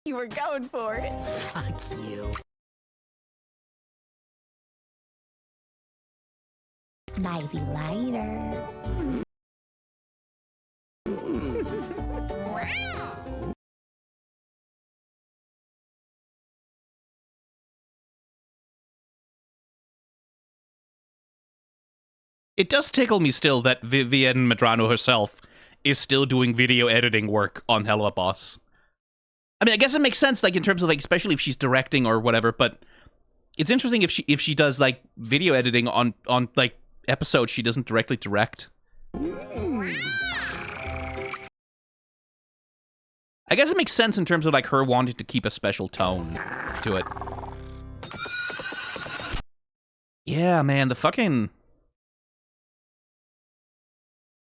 [SPEAKER 4] You were going for it.
[SPEAKER 6] Fuck you.
[SPEAKER 4] Maybe later.
[SPEAKER 1] It does tickle me still that Vivienne Medrano herself is still doing video editing work on Hello Boss. I mean, I guess it makes sense, like, in terms of, like, especially if she's directing or whatever, but it's interesting if she does, like, video editing on like, episodes she doesn't directly direct. I guess it makes sense in terms of like her wanting to keep a special tone to it. Yeah, man, the fucking...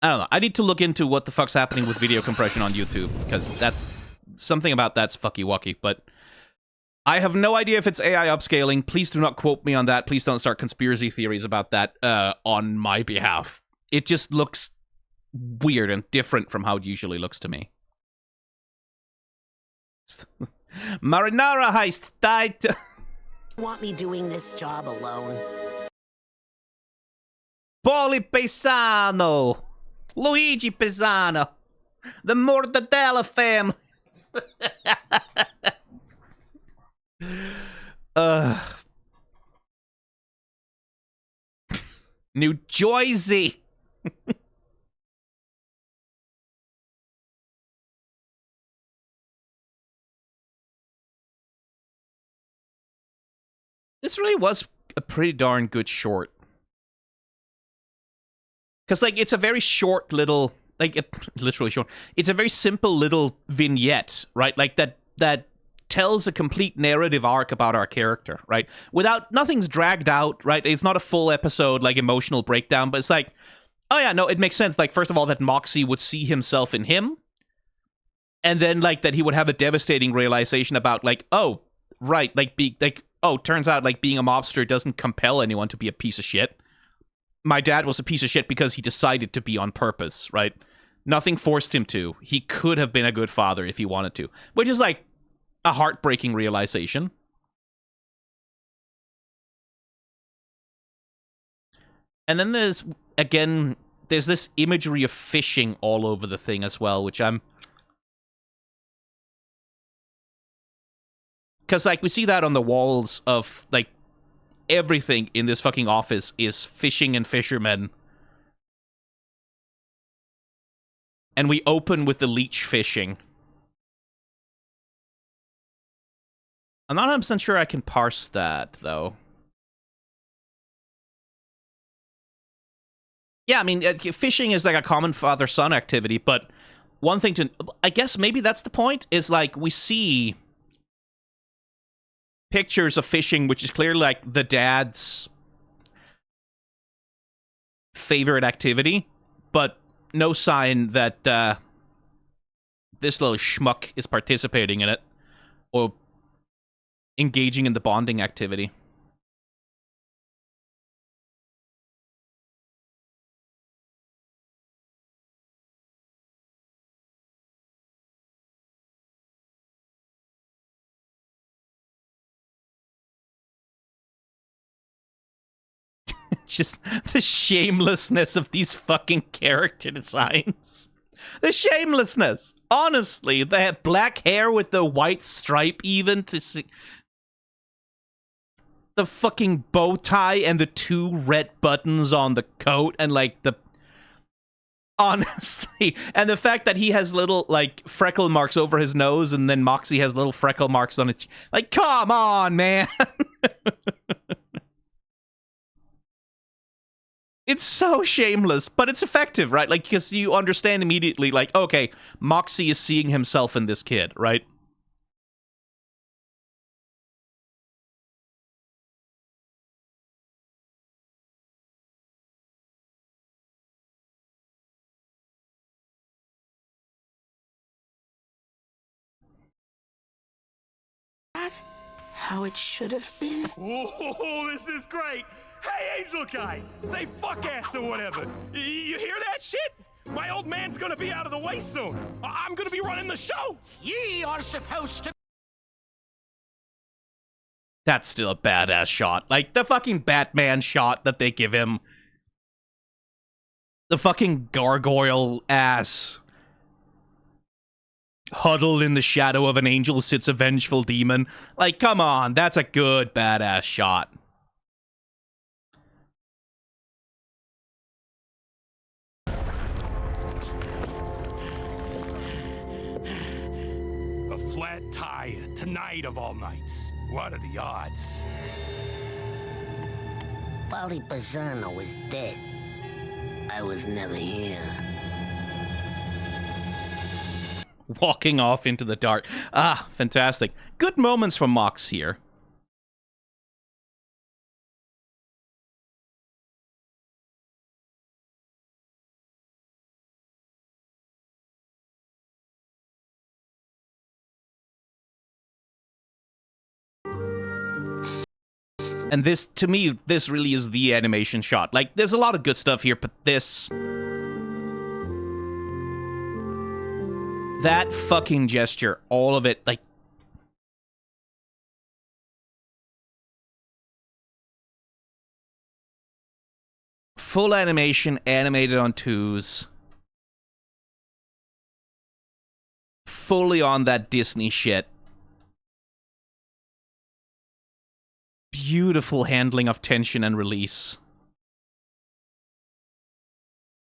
[SPEAKER 1] I don't know. I need to look into what the fuck's happening with video compression on YouTube, because that's... something about that's fucky-wucky, but... I have no idea if it's AI upscaling. Please do not quote me on that. Please don't start conspiracy theories about that on my behalf. It just looks weird and different from how it usually looks to me. Marinara heist died.
[SPEAKER 6] Want me doing this job alone?
[SPEAKER 1] Poli Paisano, Luigi Pisano, the Mortadella family. New Jersey. This really was a pretty darn good short. Because, like, it's a very short little... like, literally short. It's a very simple little vignette, right? Like, that tells a complete narrative arc about our character, right? Without... nothing's dragged out, right? It's not a full episode, like, emotional breakdown, but it's like... oh, yeah, no, it makes sense. Like, first of all, that Moxxie would see himself in him. And then, like, that he would have a devastating realization about, like, oh, right, like, oh, turns out, like, being a mobster doesn't compel anyone to be a piece of shit. My dad was a piece of shit because he decided to be on purpose, right? Nothing forced him to. He could have been a good father if he wanted to. Which is, like, a heartbreaking realization. And then there's, again, there's this imagery of fishing all over the thing as well, which I'm... because, like, we see that on the walls of, like, everything in this fucking office is fishing and fishermen. And we open with the leech fishing. I'm not 100% sure I can parse that, though. Yeah, I mean, fishing is like a common father-son activity, but one thing to... I guess maybe that's the point, is, like, we see... pictures of fishing, which is clearly, like, the dad's favorite activity, but no sign that this little schmuck is participating in it or engaging in the bonding activity. Just the shamelessness of these fucking character designs. The shamelessness. Honestly, they had black hair with the white stripe even to see. The fucking bow tie and the 2 red buttons on the coat and, like, the... honestly. And the fact that he has little, like, freckle marks over his nose and then Moxxie has little freckle marks on it. Like, come on, man. It's so shameless, but it's effective, right? Like, because you understand immediately, like, okay, Moxxie is seeing himself in this kid, right?
[SPEAKER 6] How it should have been.
[SPEAKER 3] Whoa, this is great. Hey, Angel Guy, say fuck ass or whatever. You hear that shit? My old man's gonna be out of the way soon. I'm gonna be running the show.
[SPEAKER 2] Ye are supposed to...
[SPEAKER 1] That's still a badass shot. Like, the fucking Batman shot that they give him. The fucking gargoyle ass. Huddled in the shadow of an angel sits a vengeful demon. Like, come on, that's a good badass shot.
[SPEAKER 5] A flat tire, tonight of all nights. What are the odds?
[SPEAKER 6] Polly Pisano was dead. I was never here.
[SPEAKER 1] walking off into the dark. Ah, fantastic. Good moments from Mox here. And this, to me, this really is the animation shot. Like, there's a lot of good stuff here, but this... that fucking gesture, all of it, like... full animation, animated on 2s. Fully on that Disney shit. Beautiful handling of tension and release.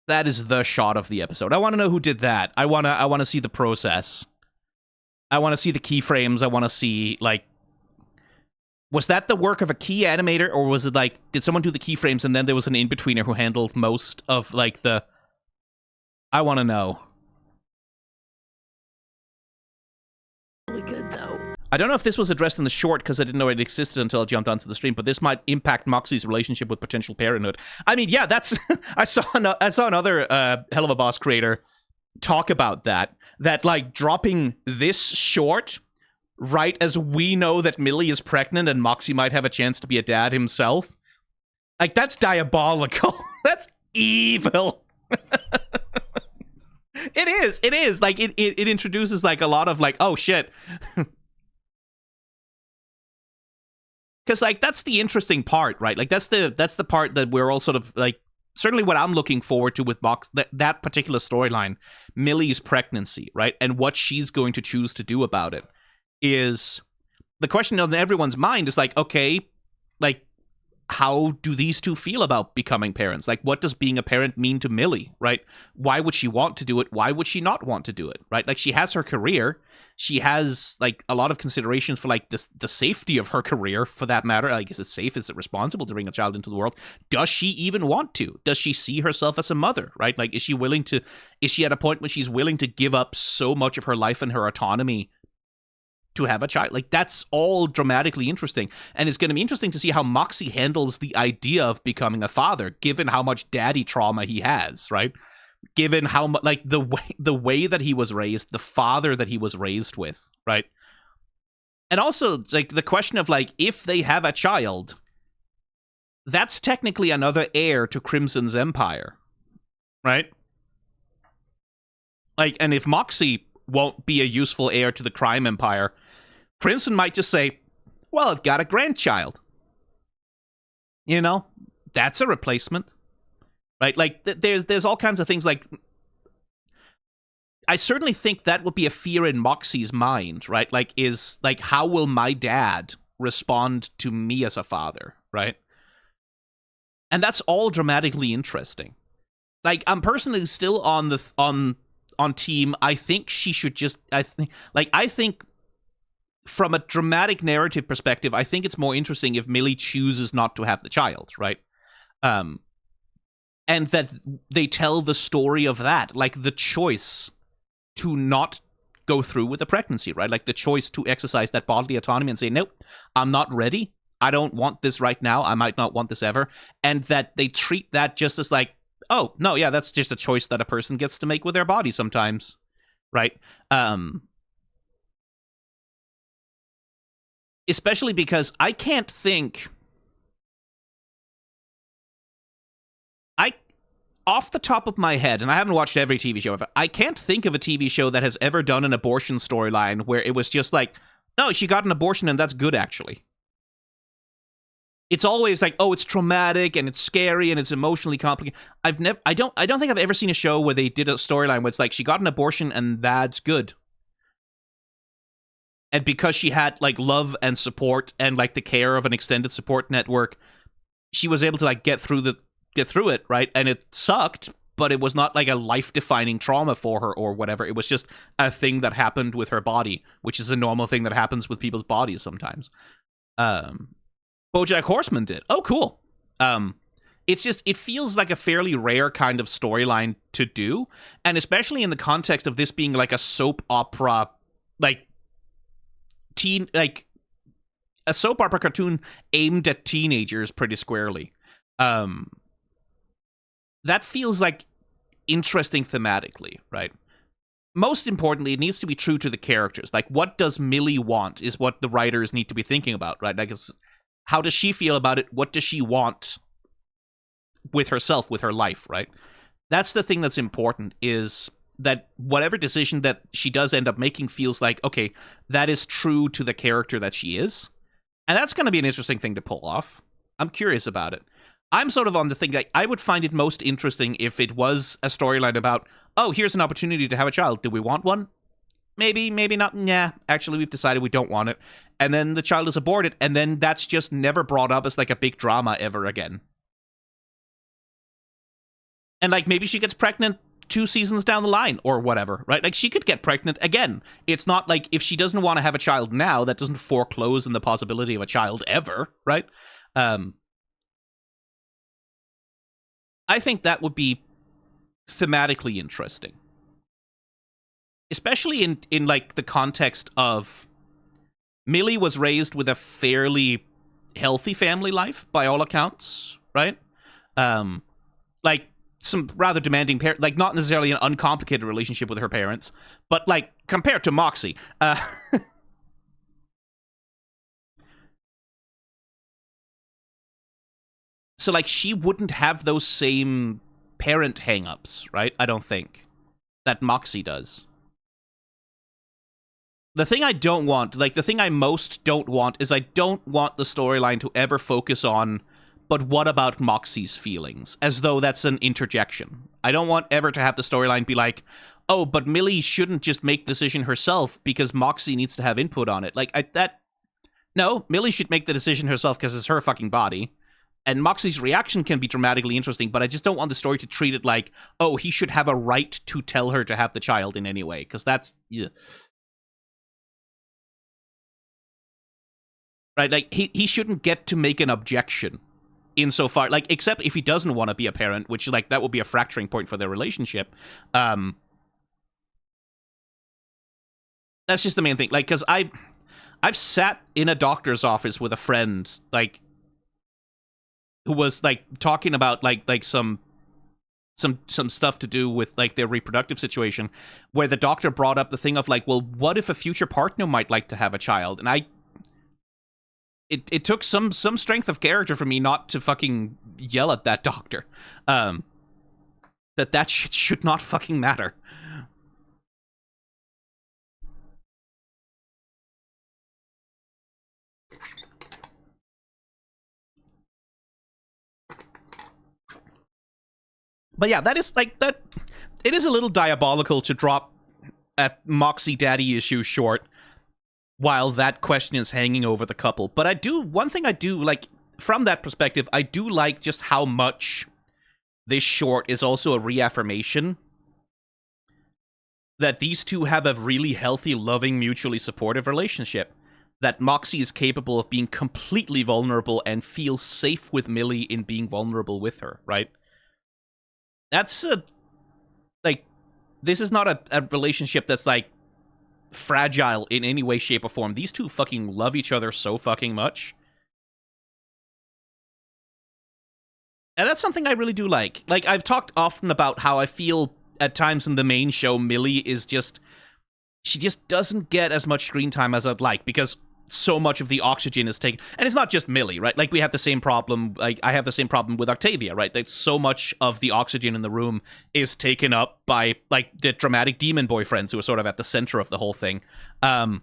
[SPEAKER 1] That is the shot of the episode. I want to know who did that. I want to see the process. I want to see the keyframes. I want to see, like, was that the work of a key animator, or was it like, did someone do the keyframes and then there was an in-betweener who handled most of, like, the... I want to know.
[SPEAKER 6] Really good, though.
[SPEAKER 1] I don't know if this was addressed in the short because I didn't know it existed until I jumped onto the stream, but this might impact Moxxie's relationship with potential parenthood. I mean, yeah, that's... I saw another Hell of a Boss creator talk about that, like, dropping this short right as we know that Millie is pregnant and Moxxie might have a chance to be a dad himself. Like, that's diabolical. That's evil. It is. Like, it introduces, like, a lot of, like, oh, shit. Because, like, that's the interesting part, right? Like, that's the part that we're all sort of, like, certainly what I'm looking forward to with Mox, that particular storyline, Millie's pregnancy, right? And what she's going to choose to do about it is the question on everyone's mind is, like, okay, like, how do these two feel about becoming parents? Like, what does being a parent mean to Millie, right? Why would she want to do it? Why would she not want to do it, right? Like, she has her career. She has, like, a lot of considerations for, like, the safety of her career, for that matter. Like, is it safe? Is it responsible to bring a child into the world? Does she even want to? Does she see herself as a mother, right? Like, is she at a point when she's willing to give up so much of her life and her autonomy to have a child? Like, that's all dramatically interesting. And it's going to be interesting to see how Moxxie handles the idea of becoming a father, given how much daddy trauma he has, right? Given how much, like, the way that he was raised, the father that he was raised with, right? And also, like, the question of, like, if they have a child, that's technically another heir to Crimson's empire, right? Like, and if Moxxie won't be a useful heir to the crime empire, Crimson might just say, well, it got a grandchild. You know, that's a replacement. Right? Like, there's all kinds of things, like... I certainly think that would be a fear in Moxxie's mind, right? Like, is, like, how will my dad respond to me as a father, right? And that's all dramatically interesting. Like, I'm personally still on team, I think she should just... I think from a dramatic narrative perspective, I think it's more interesting if Millie chooses not to have the child, right? And that they tell the story of that, like the choice to not go through with the pregnancy, right? Like the choice to exercise that bodily autonomy and say, nope, I'm not ready. I don't want this right now. I might not want this ever. And that they treat that just as like, oh, no, yeah, that's just a choice that a person gets to make with their body sometimes, right? Especially because I can't think... off the top of my head, and I haven't watched every TV show ever, I can't think of a TV show that has ever done an abortion storyline where it was just like, no, she got an abortion and that's good, actually. It's always like, oh, it's traumatic and it's scary and it's emotionally complicated. I don't think I've ever seen a show where they did a storyline where it's like, she got an abortion and that's good. And because she had, like, love and support and, like, the care of an extended support network, she was able to, like, get through it, right? And it sucked, but it was not like a life-defining trauma for her or whatever. It was just a thing that happened with her body, which is a normal thing that happens with people's bodies sometimes. BoJack Horseman did. Oh, cool. It's just, it feels like a fairly rare kind of storyline to do, and especially in the context of this being like a soap opera, like a soap opera cartoon aimed at teenagers pretty squarely. That feels like interesting thematically, right? Most importantly, it needs to be true to the characters. Like, what does Millie want is what the writers need to be thinking about, right? Like, how does she feel about it? What does she want with herself, with her life, right? That's the thing that's important, is that whatever decision that she does end up making feels like, okay, that is true to the character that she is. And that's going to be an interesting thing to pull off. I'm curious about it. I'm sort of on the thing that I would find it most interesting if it was a storyline about, oh, here's an opportunity to have a child. Do we want one? Maybe, maybe not. Nah, actually, we've decided we don't want it. And then the child is aborted, and then that's just never brought up as like a big drama ever again. And like maybe she gets pregnant 2 seasons down the line or whatever, right? Like she could get pregnant again. It's not like if she doesn't want to have a child now, that doesn't foreclose on the possibility of a child ever, right? I think that would be thematically interesting. Especially in like the context of Millie was raised with a fairly healthy family life by all accounts, right? Like some rather demanding like not necessarily an uncomplicated relationship with her parents, but like compared to Moxxie, so like she wouldn't have those same parent hang-ups, right? I don't think that Moxxie does. The thing I don't want, like the thing I most don't want, is I don't want the storyline to ever focus on, but what about Moxxie's feelings? As though that's an interjection. I don't want ever to have the storyline be like, oh, but Millie shouldn't just make the decision herself because Moxxie needs to have input on it. Like, no, Millie should make the decision herself because it's her fucking body. And Moxxie's reaction can be dramatically interesting, but I just don't want the story to treat it like, oh, he should have a right to tell her to have the child in any way, because that's... Yeah. Right, like, he shouldn't get to make an objection insofar, like, except if he doesn't want to be a parent, which, like, that would be a fracturing point for their relationship. That's just the main thing. Like, because I've sat in a doctor's office with a friend, like, who was, like, talking about, like some stuff to do with, like, their reproductive situation, where the doctor brought up the thing of, like, well, what if a future partner might like to have a child? And It took some strength of character for me not to fucking yell at that doctor. That shit should not fucking matter. But yeah, that is, like, that... It is a little diabolical to drop a Moxxie daddy issue short while that question is hanging over the couple. But one thing I do, like, from that perspective, I do like just how much this short is also a reaffirmation that these two have a really healthy, loving, mutually supportive relationship. That Moxxie is capable of being completely vulnerable and feels safe with Millie in being vulnerable with her, right? That's like, this is not a relationship that's, like, fragile in any way, shape, or form. These two fucking love each other so fucking much. And that's something I really do like. Like, I've talked often about how I feel at times in the main show, Millie is just... She just doesn't get as much screen time as I'd like, because so much of the oxygen is taken... And it's not just Millie, right? Like, we have the same problem... Like, I have the same problem with Octavia, right? That so much of the oxygen in the room is taken up by, like, the dramatic demon boyfriends who are sort of at the center of the whole thing. I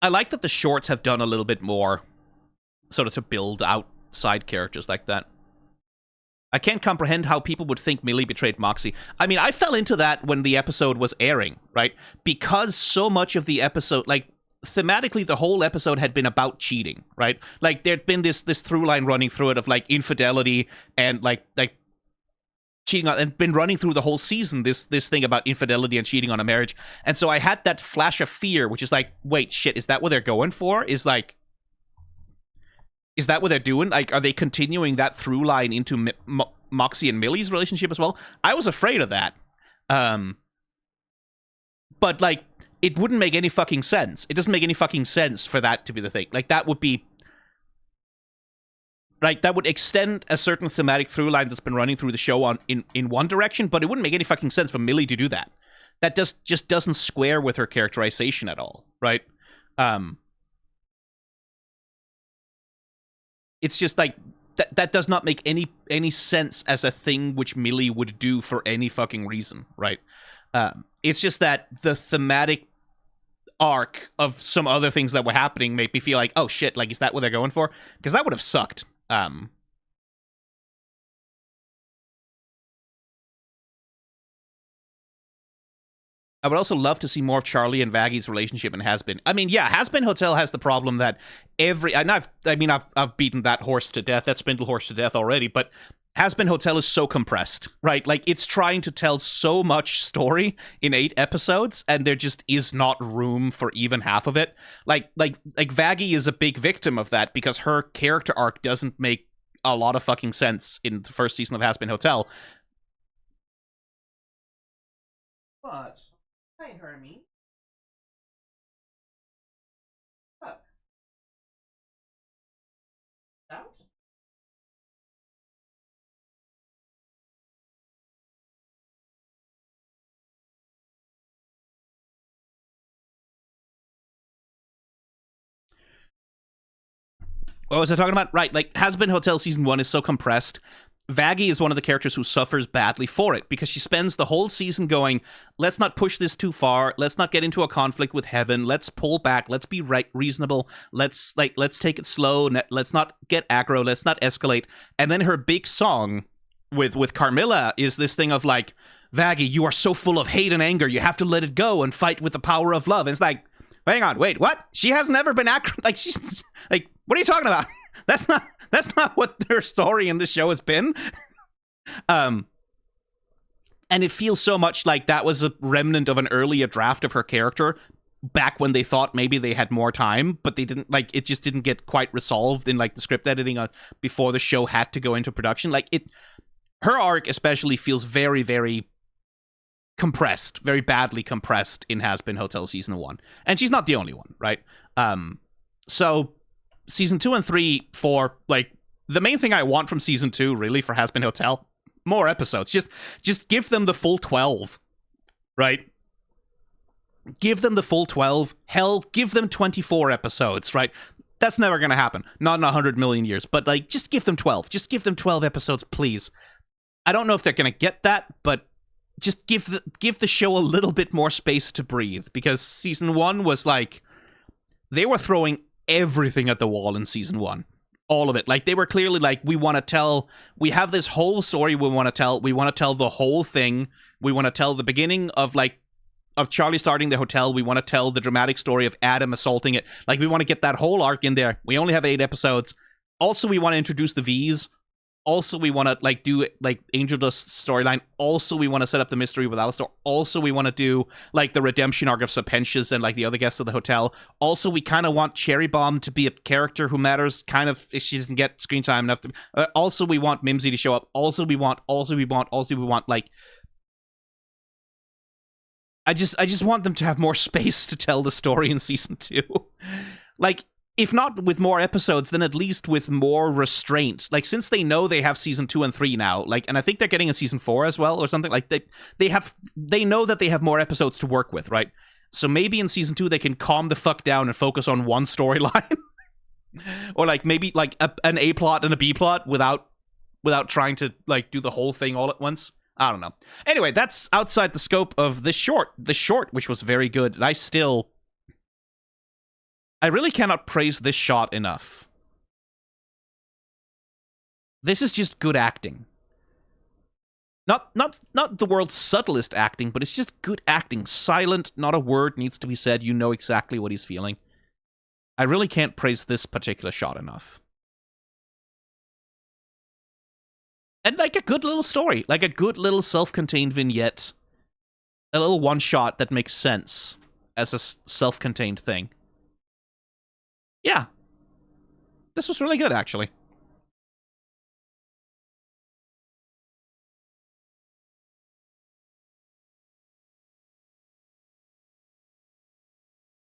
[SPEAKER 1] like that the shorts have done a little bit more sort of to build out side characters like that. I can't comprehend how people would think Millie betrayed Moxxie. I mean, I fell into that when the episode was airing, right? Because so much of the episode, like, thematically, the whole episode had been about cheating, right? Like, there'd been this through line running through it of, like, infidelity and, like cheating on, and been running through the whole season, this thing about infidelity and cheating on a marriage. And so I had that flash of fear, which is like, wait, shit, is that what they're going for? Is, like... Is that what they're doing? Like, are they continuing that through line into Moxxie and Millie's relationship as well? I was afraid of that. But, like, it wouldn't make any fucking sense. It doesn't make any fucking sense for that to be the thing. Like, that would be... Like, that would extend a certain thematic through line that's been running through the show in one direction, but it wouldn't make any fucking sense for Millie to do that. That just doesn't square with her characterization at all, right? It's just like that does not make any sense as a thing which Millie would do for any fucking reason, right? It's just that the thematic arc of some other things that were happening made me feel like, oh shit, like, is that what they're going for? Because that would have sucked. I would also love to see more of Charlie and Vaggy's relationship in Hazbin. I mean, yeah, Hazbin Hotel has the problem that I've beaten that horse to death, that spindle horse to death already, but Hazbin Hotel is so compressed, right? Like, it's trying to tell so much story in 8 episodes, and there just is not room for even half of it. Like Vaggy is a big victim of that because her character arc doesn't make a lot of fucking sense in the first season of Hazbin Hotel. But hi, Hermie. Fuck. Out? What was I talking about? Right, like, Hazbin Hotel Season 1 is so compressed. Vaggy is one of the characters who suffers badly for it, because she spends the whole season going, let's not push this too far, let's not get into a conflict with Heaven, let's pull back, let's be reasonable, let's take it slow, let's not get aggro, let's not escalate. And then her big song with Carmilla is this thing of like, Vaggy, you are so full of hate and anger, you have to let it go and fight with the power of love. And it's like, hang on, wait, what? She has never been like, she's like, what are you talking about? That's not what their story in this show has been. And it feels so much like that was a remnant of an earlier draft of her character back when they thought maybe they had more time, but they didn't, like, it just didn't get quite resolved in, like, the script editing before the show had to go into production. Like, her arc especially feels very, very compressed, very badly compressed in Hazbin Hotel Season 1. And she's not the only one, right? So Season 2 and 3, 4, like, the main thing I want from Season 2, really, for Hazbin Hotel, more episodes. Just give them the full 12, right? Give them the full 12. Hell, give them 24 episodes, right? That's never going to happen. Not in 100 million years. But, like, just give them 12. Just give them 12 episodes, please. I don't know if they're going to get that, but just give the show a little bit more space to breathe. Because Season 1 was, like, they were throwing everything at the wall in Season 1. All of it. Like, they were clearly like, we have this whole story we want to tell the whole thing. We want to tell the beginning of Charlie starting the hotel. We want to tell the dramatic story of Adam assaulting it. Like, we want to get that whole arc in there. We only have 8 episodes. Also, we want to introduce the V's. Also, we want to, like, do, like, Angel Dust's storyline. Also, we want to set up the mystery with Alistair. Also, we want to do, like, the redemption arc of Serpentius and, like, the other guests of the hotel. Also, we kind of want Cherry Bomb to be a character who matters, kind of, if she doesn't get screen time enough to... also, we want Mimsy to show up. Also, we want, like... I just want them to have more space to tell the story in Season 2. Like, if not with more episodes, then at least with more restraint. Like, since they know they have Season 2 and 3 now, like, and I think they're getting a Season 4 as well, or something, like, they know that they have more episodes to work with, right? So maybe in Season 2 they can calm the fuck down and focus on one storyline. Or, like, maybe, like, an A plot and a B plot without trying to, like, do the whole thing all at once. I don't know. Anyway, that's outside the scope of this short. The short, which was very good, and I really cannot praise this shot enough. This is just good acting. Not the world's subtlest acting, but it's just good acting. Silent, not a word needs to be said. You know exactly what he's feeling. I really can't praise this particular shot enough. And, like, a good little story. Like, a good little self-contained vignette. A little one-shot that makes sense as a self-contained thing. Yeah. this was really good, actually.